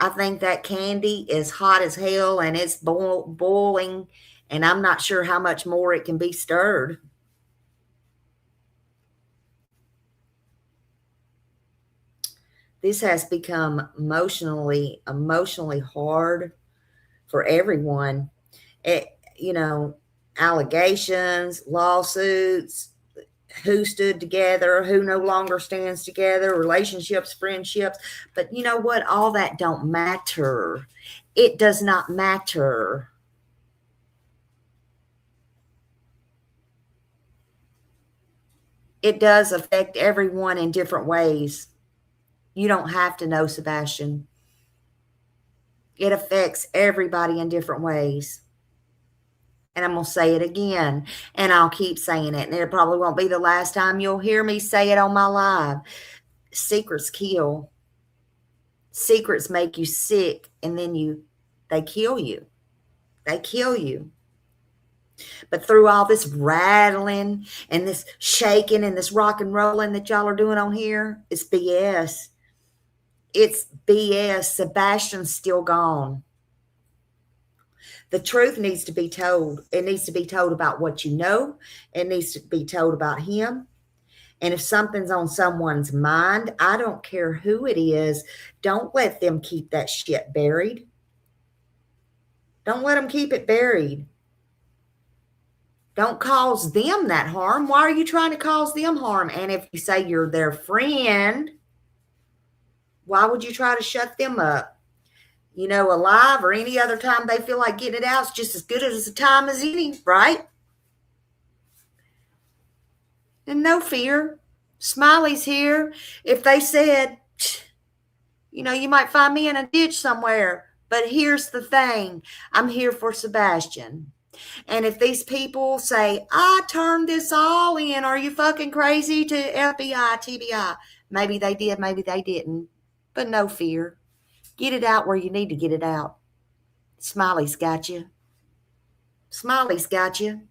S3: I think that candy is hot as hell and it's boiling, and I'm not sure how much more it can be stirred. This has become emotionally hard for everyone. Allegations, lawsuits, who stood together, who no longer stands together, relationships, friendships. But you know what? All that don't matter. It does not matter. It does affect everyone in different ways. You don't have to know, Sebastian. It affects everybody in different ways. And I'm going to say it again, and I'll keep saying it. And it probably won't be the last time you'll hear me say it on my live. Secrets kill. Secrets make you sick, and then they kill you. They kill you. But through all this rattling and this shaking and this rock and rolling that y'all are doing on here, it's BS. It's BS. Sebastian's still gone. The truth needs to be told. It needs to be told about what you know. It needs to be told about him. And if something's on someone's mind, I don't care who it is, don't let them keep that shit buried. Don't let them keep it buried. Don't cause them that harm. Why are you trying to cause them harm? And if you say you're their friend, why would you try to shut them up? Alive or any other time they feel like getting it out, it's just as good as a time as any, right? And no fear. Smiley's here. If they said, you might find me in a ditch somewhere, but here's the thing. I'm here for Sebastian. And if these people say, I turned this all in, are you fucking crazy, to FBI, TBI? Maybe they did, maybe they didn't. But no fear. Get it out where you need to get it out. Smiley's got you. Smiley's got you.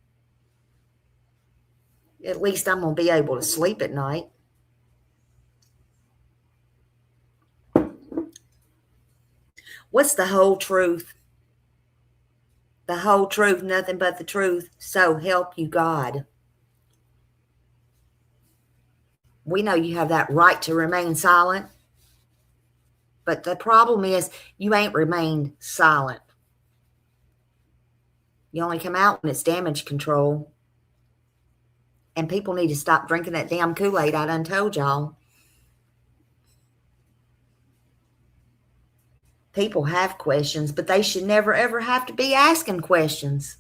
S3: At least I'm going to be able to sleep at night. What's the whole truth? The whole truth, nothing but the truth. So help you God. We know you have that right to remain silent. But the problem is you ain't remained silent. You only come out when it's damage control. And people need to stop drinking that damn Kool-Aid I done told y'all. People have questions, but they should never, ever have to be asking questions.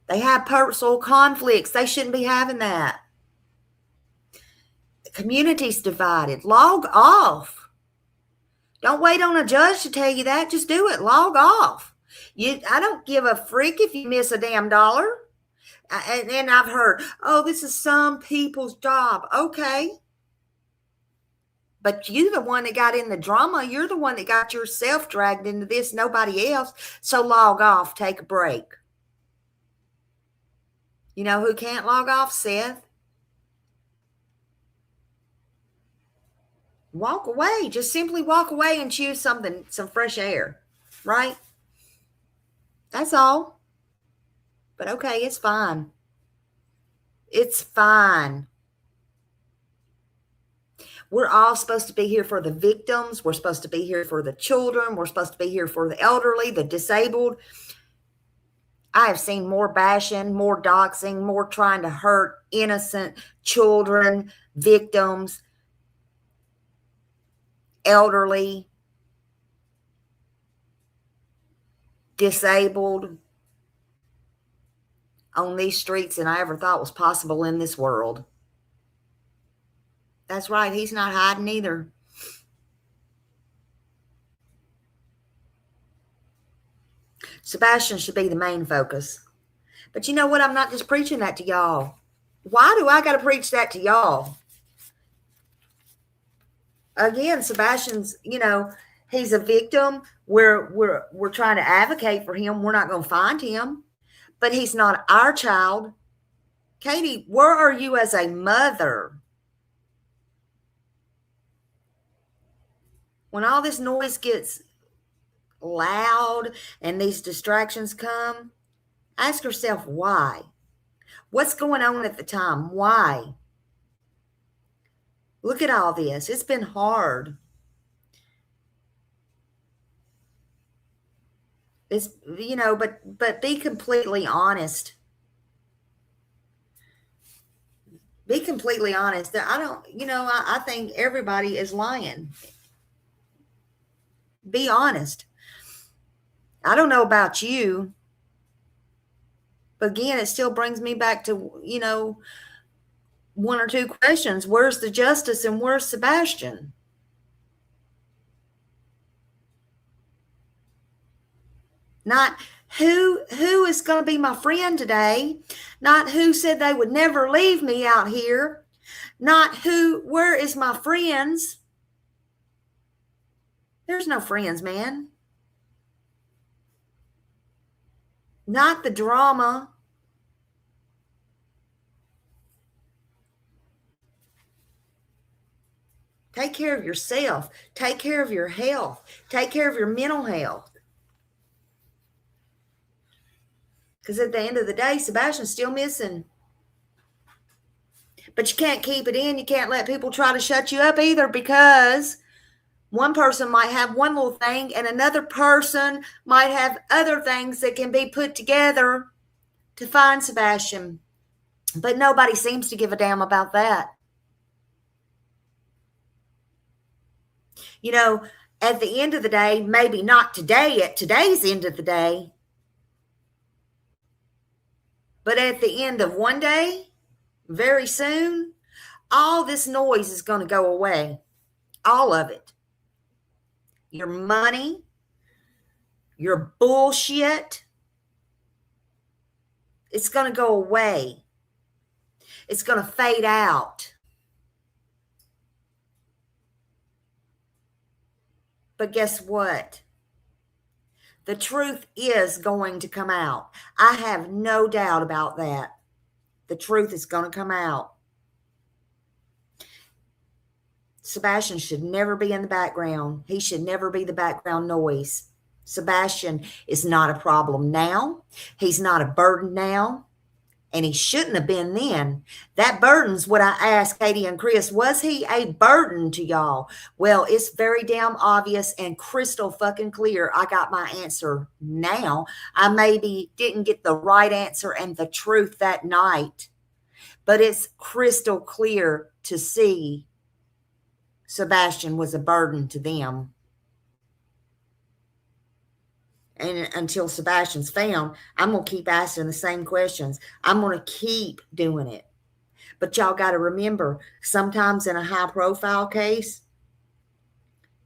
S3: They have personal conflicts. They shouldn't be having that. The community's divided. Log off. Don't wait on a judge to tell you that. Just do it. Log off. I don't give a freak if you miss a damn dollar. And I've heard, this is some people's job. Okay. But you're the one that got in the drama. You're the one that got yourself dragged into this, nobody else. So log off. Take a break. You know who can't log off? Seth. Walk away. Just simply walk away and choose some fresh air, right? That's all. But okay, it's fine. It's fine. We're all supposed to be here for the victims. We're supposed to be here for the children. We're supposed to be here for the elderly, the disabled. I have seen more bashing, more doxing, more trying to hurt innocent children, victims, elderly, disabled on these streets than I ever thought was possible in this world. That's right. He's not hiding either. Sebastian should be the main focus. But you know what? I'm not just preaching that to y'all. Why do I got to preach that to y'all? Again, Sebastian's, he's a victim. We're trying to advocate for him. We're not going to find him. But he's not our child. Katie, where are you as a mother? when all this noise gets loud and these distractions come, ask yourself why. What's going on at the time? Why? Look at all this. It's been hard. It's, you know, but be completely honest. Be completely honest. I don't, you know, I think everybody is lying. Be honest. I don't know about you, but again, it still brings me back to, you know, one or two questions. Where's the justice and where's Sebastian? Not who is going to be my friend today. Not who said they would never leave me out here. Not where is my friends? There's no friends, man. Not the drama. Take care of yourself. Take care of your health. Take care of your mental health. Because at the end of the day, Sebastian's still missing. But you can't keep it in. You can't let people try to shut you up either, because one person might have one little thing and another person might have other things that can be put together to find Sebastian. But nobody seems to give a damn about that. You know, at the end of the day, maybe not today, at today's end of the day, but at the end of one day, very soon, all this noise is going to go away. All of it. Your money, your bullshit, it's going to go away. It's going to fade out. But guess what? The truth is going to come out. I have no doubt about that. The truth is going to come out. Sebastian should never be in the background. He should never be the background noise. Sebastian is not a problem now. He's not a burden now. And he shouldn't have been then. That burden's what I asked Katie and Chris. Was he a burden to y'all? Well, it's very damn obvious and crystal fucking clear. I got my answer now. I maybe didn't get the right answer and the truth that night, but it's crystal clear to see Sebastian was a burden to them. And until Sebastian's found, I'm going to keep asking the same questions. I'm going to keep doing it. But y'all got to remember, sometimes in a high-profile case,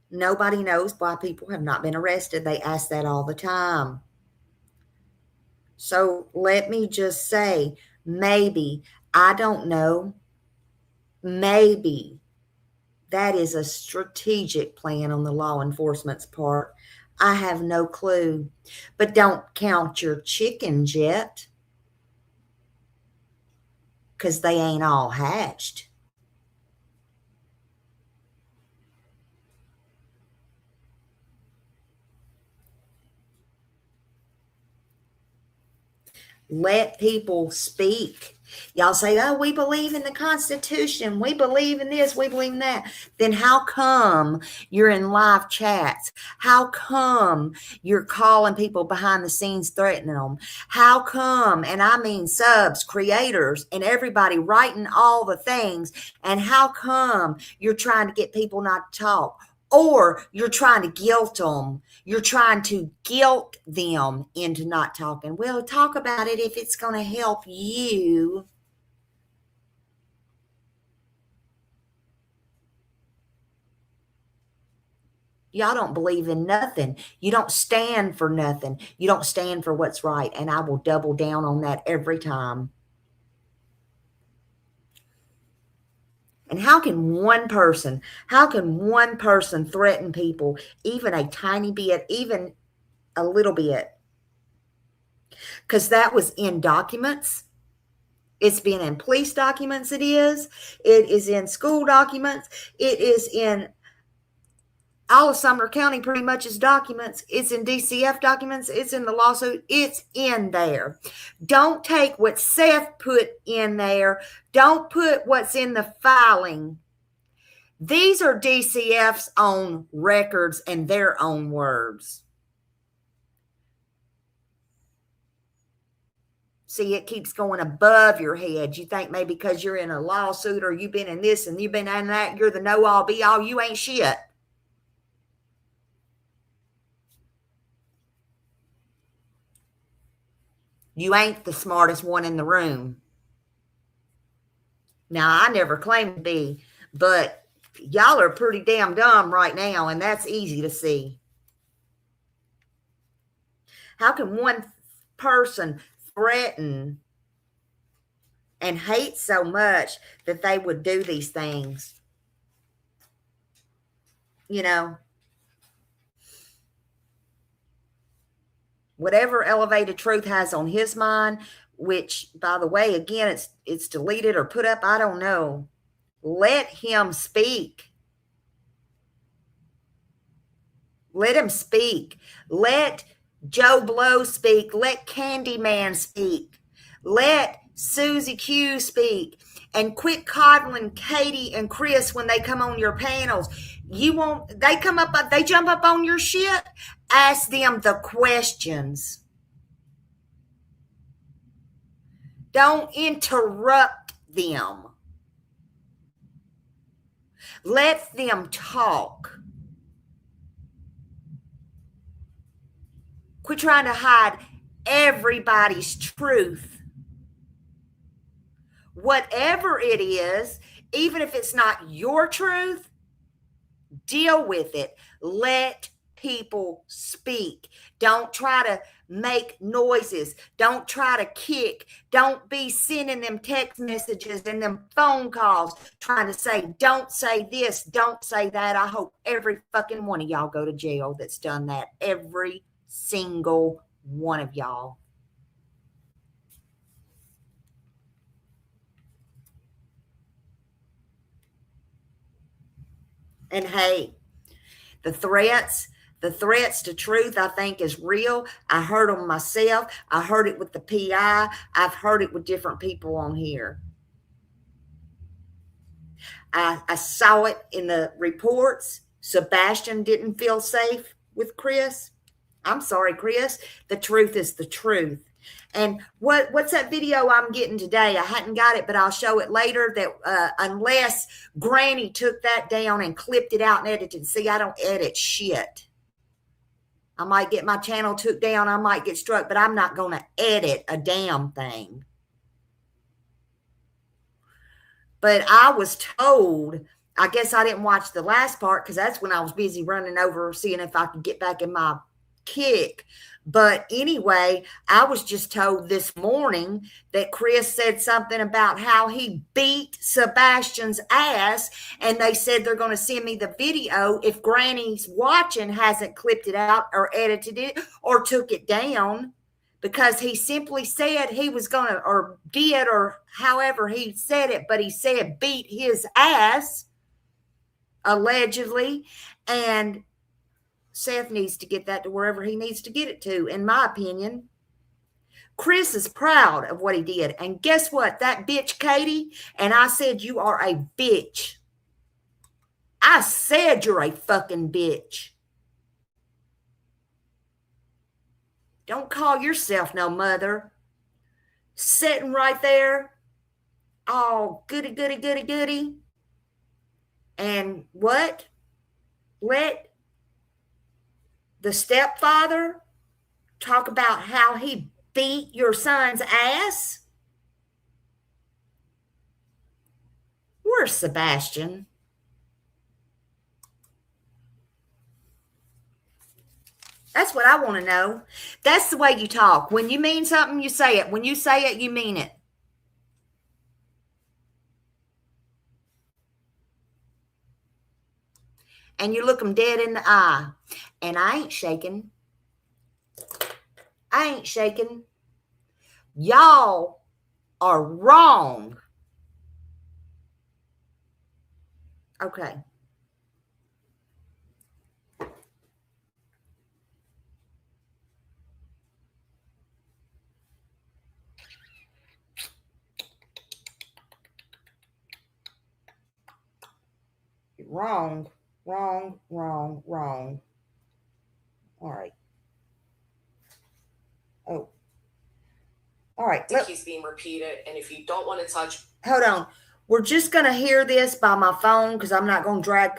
S3: nobody knows why people have not been arrested. They ask that all the time. So let me just say, maybe, I don't know, maybe that is a strategic plan on the law enforcement's part. I have no clue. But don't count your chickens yet, because they ain't all hatched. Let people speak. Y'all say, oh, we believe in the Constitution. We believe in this. We believe in that. Then how come you're in live chats? How come you're calling people behind the scenes, threatening them? How come, and I mean subs, creators, and everybody writing all the things, and how come you're trying to get people not to talk? Or you're trying to guilt them. You're trying to guilt them into not talking. Well, talk about it if it's going to help you. Y'all don't believe in nothing. You don't stand for nothing. You don't stand for what's right. And I will double down on that every time. And how can one person threaten people, even a tiny bit, even a little bit? Because that was in documents. It's been in police documents. It is in school documents. It is in All of Sumner County pretty much is documents. It's in DCF documents. It's in the lawsuit. It's in there. Don't take what Seth put in there. Don't put what's in the filing. These are DCF's own records and their own words. See, it keeps going above your head. You think maybe because you're in a lawsuit or you've been in this and you've been in that, you're the know-all be-all. You ain't shit. You ain't the smartest one in the room. Now, I never claimed to be, but y'all are pretty damn dumb right now, and that's easy to see. How can one person threaten and hate so much that they would do these things? You know, whatever Elevated Truth has on his mind, which, by the way, again, it's deleted or put up, I don't know. Let him speak. Let him speak. Let Joe Blow speak. Let Candyman speak. Let Susie Q speak. And quit coddling Katie and Chris when they come on your panels. They jump up on your shit. Ask them the questions. Don't interrupt them. Let them talk. Quit trying to hide everybody's truth. Whatever it is, even if it's not your truth, deal with it. Let people speak. Don't try to make noises. Don't try to kick. Don't be sending them text messages and them phone calls trying to say, don't say this, don't say that. I hope every fucking one of y'all go to jail that's done that. Every single one of y'all. And hey, the threats to truth, I think, is real. I heard them myself. I heard it with the PI. I've heard it with different people on here. I saw it in the reports. Sebastian didn't feel safe with Chris. I'm sorry, Chris. The truth is the truth. And what's that video I'm getting today? I hadn't got it, but I'll show it later. That unless Granny took that down and clipped it out and edited. See, I don't edit shit. I might get my channel took down. I might get struck, but I'm not going to edit a damn thing. But I was told, I guess I didn't watch the last part because that's when I was busy running over, seeing if I could get back in my kick. But anyway, I was just told this morning that Chris said something about how he beat Sebastian's ass, and they said they're going to send me the video if Granny's watching hasn't clipped it out or edited it or took it down, because he simply said he was going to, or did, or however he said it, but he said beat his ass, allegedly, and Seth needs to get that to wherever he needs to get it to, in my opinion. Chris is proud of what he did. And guess what? That bitch, Katie, and I said, you are a bitch. I said you're a fucking bitch. Don't call yourself no mother. Sitting right there, all goody, goody, goody, goody. And what? Let the stepfather talk about how he beat your son's ass? Where's Sebastian? That's what I want to know. That's the way you talk. When you mean something, you say it. When you say it, you mean it. And you look them dead in the eye. And I ain't shaking. I ain't shaking. Y'all are wrong. Okay. Wrong. All right. Oh. All right.
S6: It keeps being repeated, and if you don't want to touch...
S3: Hold on. We're just going to hear this by my phone because I'm not going to drag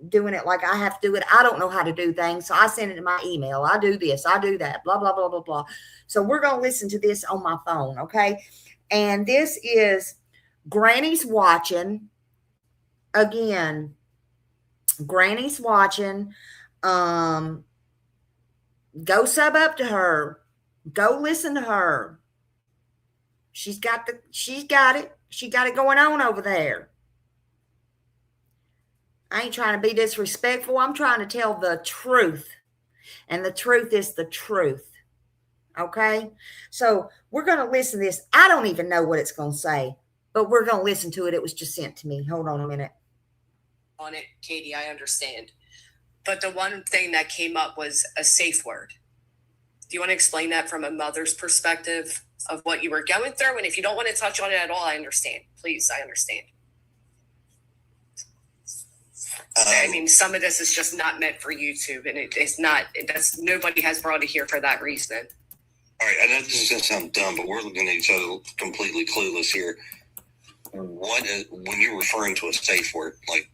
S3: doing it like I have to do it. I don't know how to do things, so I send it to my email. I do this. I do that. Blah, blah, blah, blah, blah. So we're going to listen to this on my phone, okay? And this is Granny's watching. Again, Granny's watching. Go sub up to her. Go listen to her. She's got it. She got it going on over there. I ain't trying to be disrespectful. I'm trying to tell the truth. And the truth is the truth. Okay? So we're going to listen to this. I don't even know what it's going to say, but we're going to listen to it. It was just sent to me. Hold on a minute.
S6: On it, Katie, I understand. But the one thing that came up was a safe word. Do you want to explain that from a mother's perspective of what you were going through? And if you don't want to touch on it at all, I understand. Please, I understand. I mean, some of this is just not meant for YouTube, and it's not. Nobody has brought it here for that reason.
S5: All right, I know this is going to sound dumb, but we're looking at each other completely clueless here. When you're referring to a safe word, like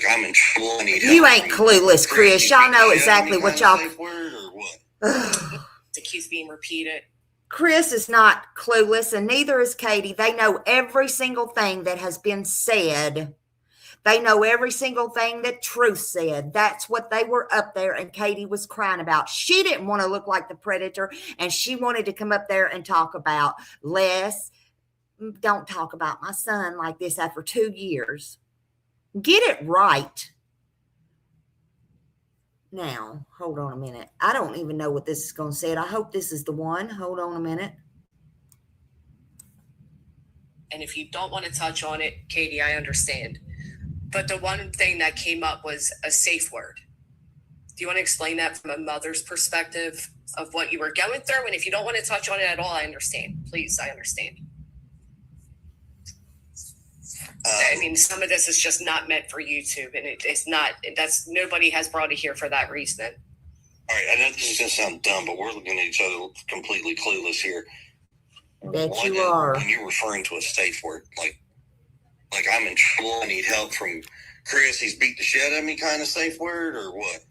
S5: I'm in trouble, I need help.
S3: You ain't clueless, Chris. Y'all know exactly what y'all.
S5: Safe word or what?
S6: It keeps being repeated.
S3: Chris is not clueless, and neither is Katie. They know every single thing that has been said. They know every single thing that Truth said. That's what they were up there, and Katie was crying about. She didn't want to look like the predator, and she wanted to come up there and talk about, Les, don't talk about my son like this after 2 years. Get it right. Now, hold on a minute. I don't even know what this is going to say. I hope this is the one. Hold on a minute.
S6: And if you don't want to touch on it, Katie, I understand. But the one thing that came up was a safe word. Do you want to explain that from a mother's perspective of what you were going through? And if you don't want to touch on it at all, I understand. Please, I understand. I mean, some of this is just not meant for YouTube, and it's not. Nobody has brought it here for that reason.
S5: All right, I know this is going to sound dumb, but we're looking at each other completely clueless here.
S3: Bet you are.
S5: When you're referring to a safe word, like I'm in trouble, I need help from Chris, he's beat the shit out of me kind of safe word, or what?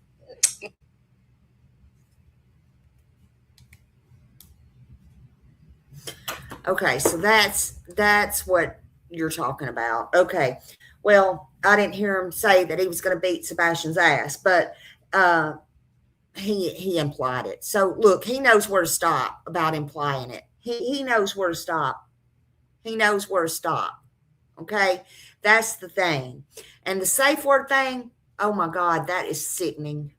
S3: Okay, so that's what you're talking about. Okay, well, I didn't hear him say that he was going to beat Sebastian's ass, but he implied it. So look, he knows where to stop about implying it. He knows where to stop. He knows where to stop. Okay, that's the thing. And the safe word thing, oh my God, that is sickening.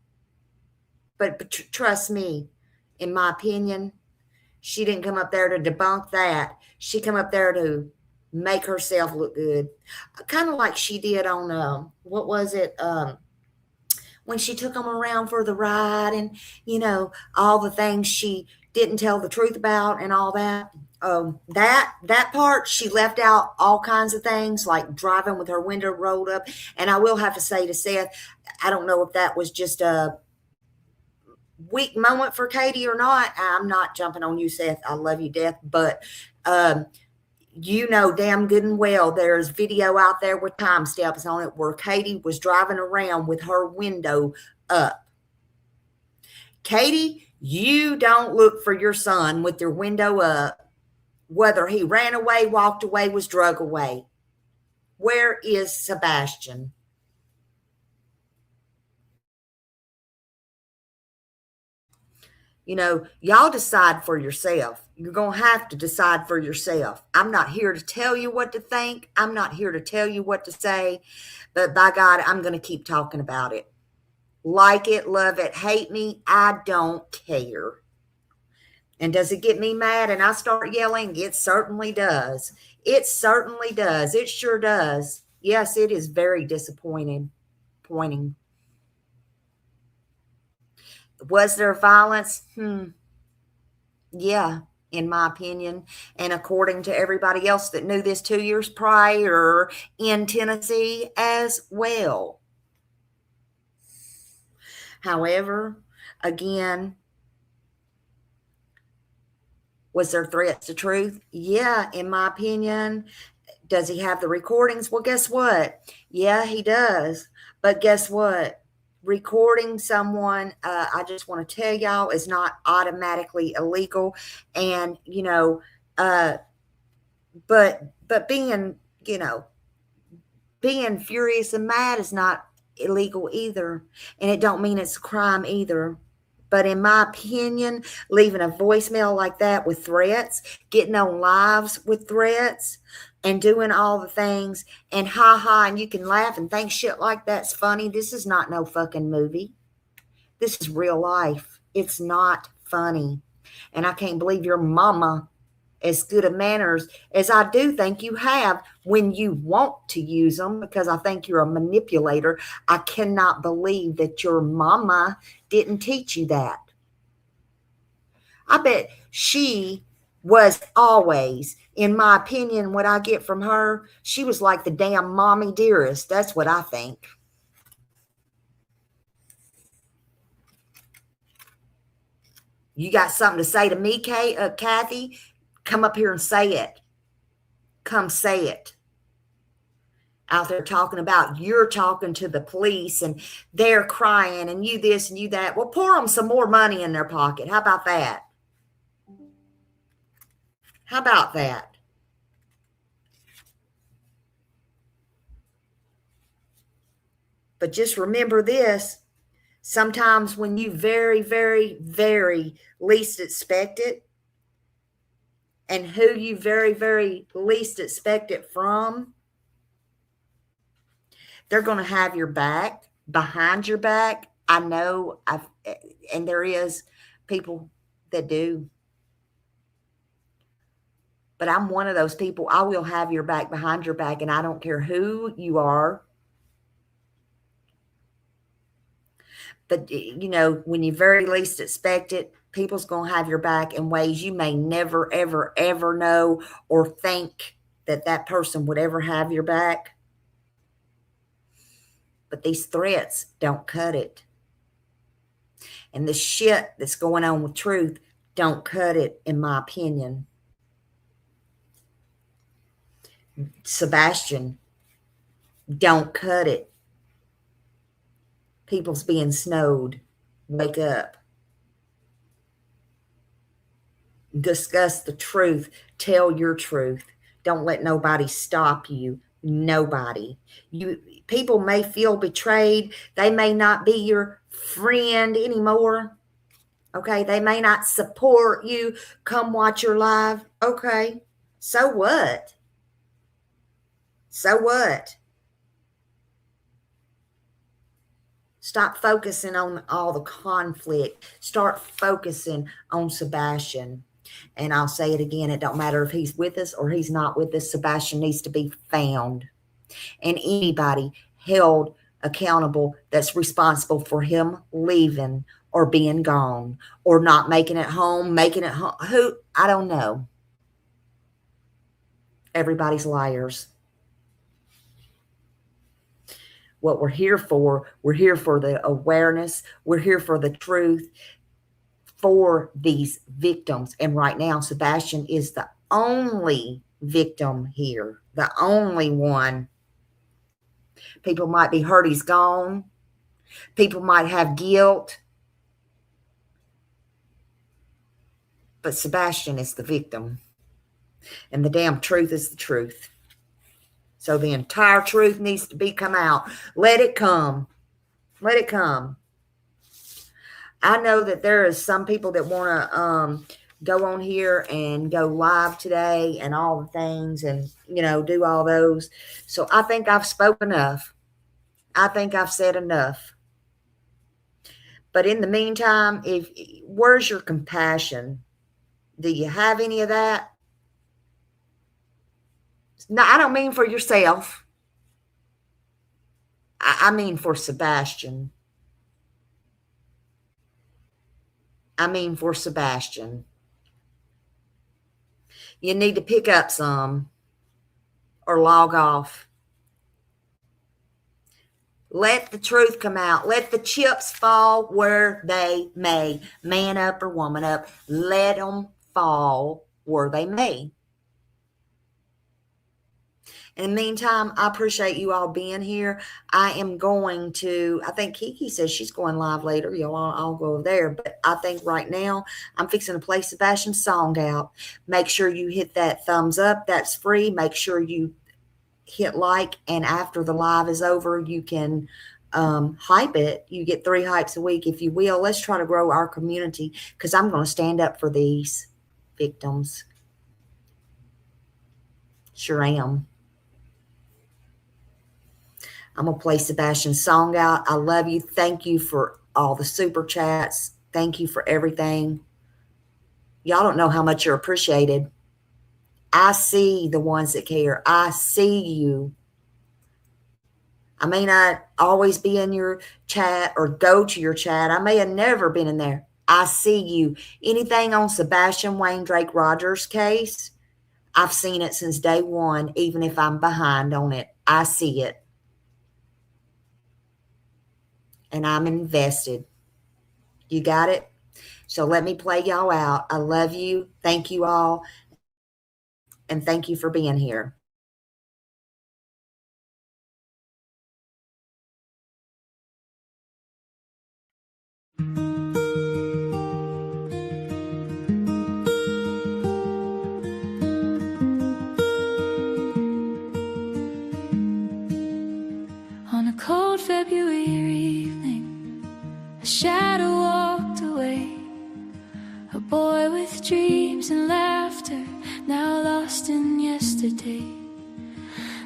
S3: But trust me, in my opinion, she didn't come up there to debunk that. She come up there to make herself look good. Kind of like she did on, what was it? When she took them around for the ride and, all the things she didn't tell the truth about and all that. That part, she left out all kinds of things like driving with her window rolled up. And I will have to say to Seth, I don't know if that was just a weak moment for Katie or not. I'm not jumping on you, Seth. I love you to death. But you know damn good and well there's video out there with timestamps on it where Katie was driving around with her window up. Katie, you don't look for your son with your window up, whether he ran away, walked away, was drug away. Where is Sebastian? Y'all decide for yourself. You're going to have to decide for yourself. I'm not here to tell you what to think. I'm not here to tell you what to say. But by God, I'm going to keep talking about it. Like it, love it, hate me, I don't care. And does it get me mad and I start yelling? It certainly does. It certainly does. It sure does. Yes, it is very disappointing. Was there violence? Yeah. in my opinion, and according to everybody else that knew this 2 years prior in Tennessee as well. However, again, was there threats to truth? Yeah, in my opinion. Does he have the recordings? Well, guess what? Yeah, he does. But guess what? Recording someone, I just want to tell y'all, is not automatically illegal. And, you know, but being, you know, being furious and mad is not illegal either. And it don't mean it's a crime either. But in my opinion, leaving a voicemail like that with threats, getting on lives with threats, and doing all the things, and and you can laugh and think shit like that's funny. This is not no fucking movie. This is real life. It's not funny. And I can't believe your mama as good of manners as I do think you have when you want to use them, because I think you're a manipulator. I cannot believe that your mama didn't teach you that. I bet she was always, in my opinion, what I get from her, she was like the damn mommy dearest. That's what I think. You got something to say to me, Kathy? Come up here and say it. Come say it. Out there talking about you're talking to the police and they're crying and you this and you that. Well, pour them some more money in their pocket. How about that? How about that? But just remember this. Sometimes when you very, very, very least expect it, and who you very, very least expect it from, they're going to have your back, behind your back. I know, and there is people that do. But I'm one of those people. I will have your back, behind your back, and I don't care who you are. But, you know, when you very least expect it, people's going to have your back in ways you may never, ever, ever know or think that that person would ever have your back. But these threats don't cut it. And the shit that's going on with truth don't cut it, in my opinion. Sebastian, don't cut it. People's being snowed. Wake up. Discuss the truth. Tell your truth. Don't let nobody stop you. Nobody. People may feel betrayed. They may not be your friend anymore. Okay, they may not support you. Come watch your live. Okay, so what? So what? Stop focusing on all the conflict. Start focusing on Sebastian. And I'll say it again, it don't matter if he's with us or he's not with us. Sebastian needs to be found. And anybody held accountable that's responsible for him leaving or being gone or not making it home, who, I don't know. Everybody's liars. What we're here for the awareness. We're here for the truth for these victims. And right now, Sebastian is the only victim here, the only one. People might be hurt he's gone. People might have guilt. But Sebastian is the victim. And the damn truth is the truth. So the entire truth needs to come out. Let it come. Let it come. I know that there is some people that want to go on here and go live today and all the things and, you know, do all those. So I think I've spoken enough. I think I've said enough. But in the meantime, where's your compassion? Do you have any of that? No, I don't mean for yourself. I mean for Sebastian. I mean for Sebastian. You need to pick up some or log off. Let the truth come out. Let the chips fall where they may. Man up or woman up. Let them fall where they may. In the meantime, I appreciate you all being here. I am going to, I think Kiki says she's going live later. Y'all, I'll go over there. But I think right now I'm fixing to play Sebastian's song out. Make sure you hit that thumbs up. That's free. Make sure you hit like. And after the live is over, you can hype it. You get 3 hypes a week, if you will. Let's try to grow our community, because I'm going to stand up for these victims. Sure am. I'm going to play Sebastian's song out. I love you. Thank you for all the super chats. Thank you for everything. Y'all don't know how much you're appreciated. I see the ones that care. I see you. I may not always be in your chat or go to your chat. I may have never been in there. I see you. Anything on Sebastian Wayne Drake Rogers case, I've seen it since day one, even if I'm behind on it. I see it. And I'm invested. You got it? So let me play y'all out. I love you. Thank you all. And thank you for being here.
S2: On a cold February evening, a shadow walked away. A boy with dreams and laughter, now lost in yesterday.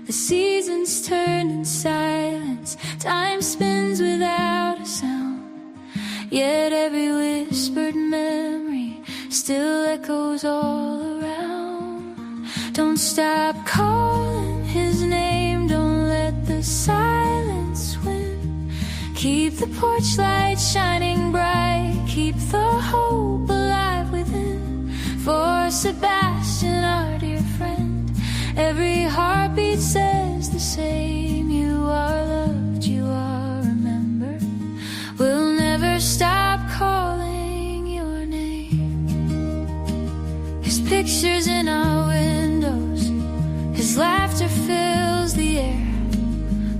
S2: The seasons turn in silence, time spins without a sound. Yet every whispered memory still echoes all around. Don't stop calling his name, don't let the silence win. Keep the porch light shining bright, keep the hope alive within. For Sebastian, our dear friend, every heartbeat says the same. You are loved, you are remembered. We'll never stop calling your name. His pictures in our windows, his laughter fills the air.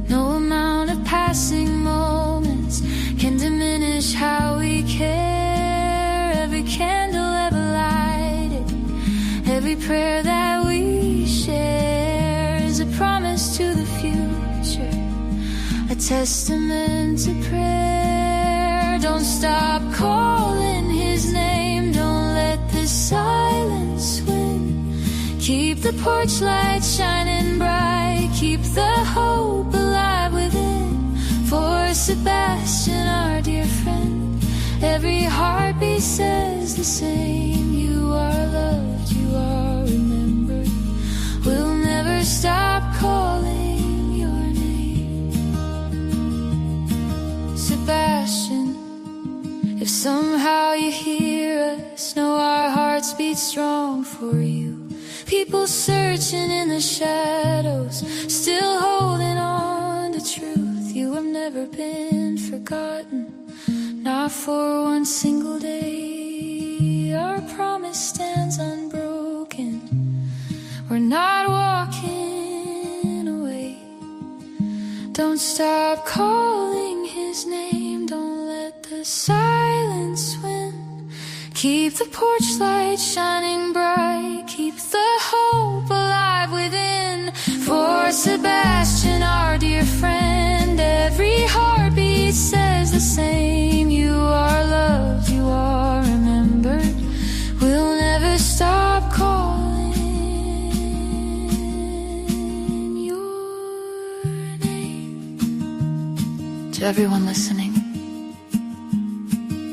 S2: No amount of passing moments can diminish how we care. Every candle ever lighted, every prayer that we share is a promise to the future, a testament to prayer. Don't stop calling his name, don't let the silence win. Keep the porch light shining bright, keep the hope alive within. For Sebastian, our dear friend, every heartbeat says the same. You are loved, you are remembered. We'll never stop calling your name. Sebastian, if somehow you hear us, know our hearts beat strong for you. People searching in the shadows, still holding on to truth. You have never been forgotten, not for one single day. Our promise stands unbroken, we're not walking away. Don't stop calling his name, don't let the silence win. Keep the porch light shining bright, keep the hope alive within. For Sebastian, our dear friend, every heartbeat says the same. You are loved, you are remembered. We'll never stop calling your name. To everyone listening,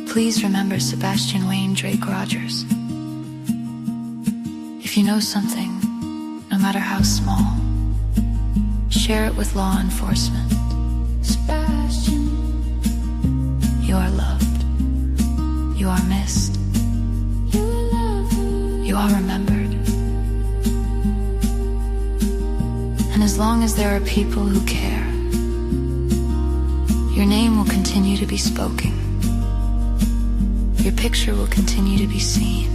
S2: please remember Sebastian Wayne Drake Rogers. If you know something, no matter how small, share it with law enforcement. Sebastian, you are loved, you are missed, you are loved, you are remembered. And as long as there are people who care, your name will continue to be spoken. Your picture will continue to be seen.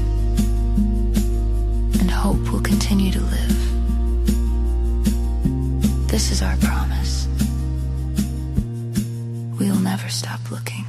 S2: And hope will continue to live. This is our promise. We will never stop looking.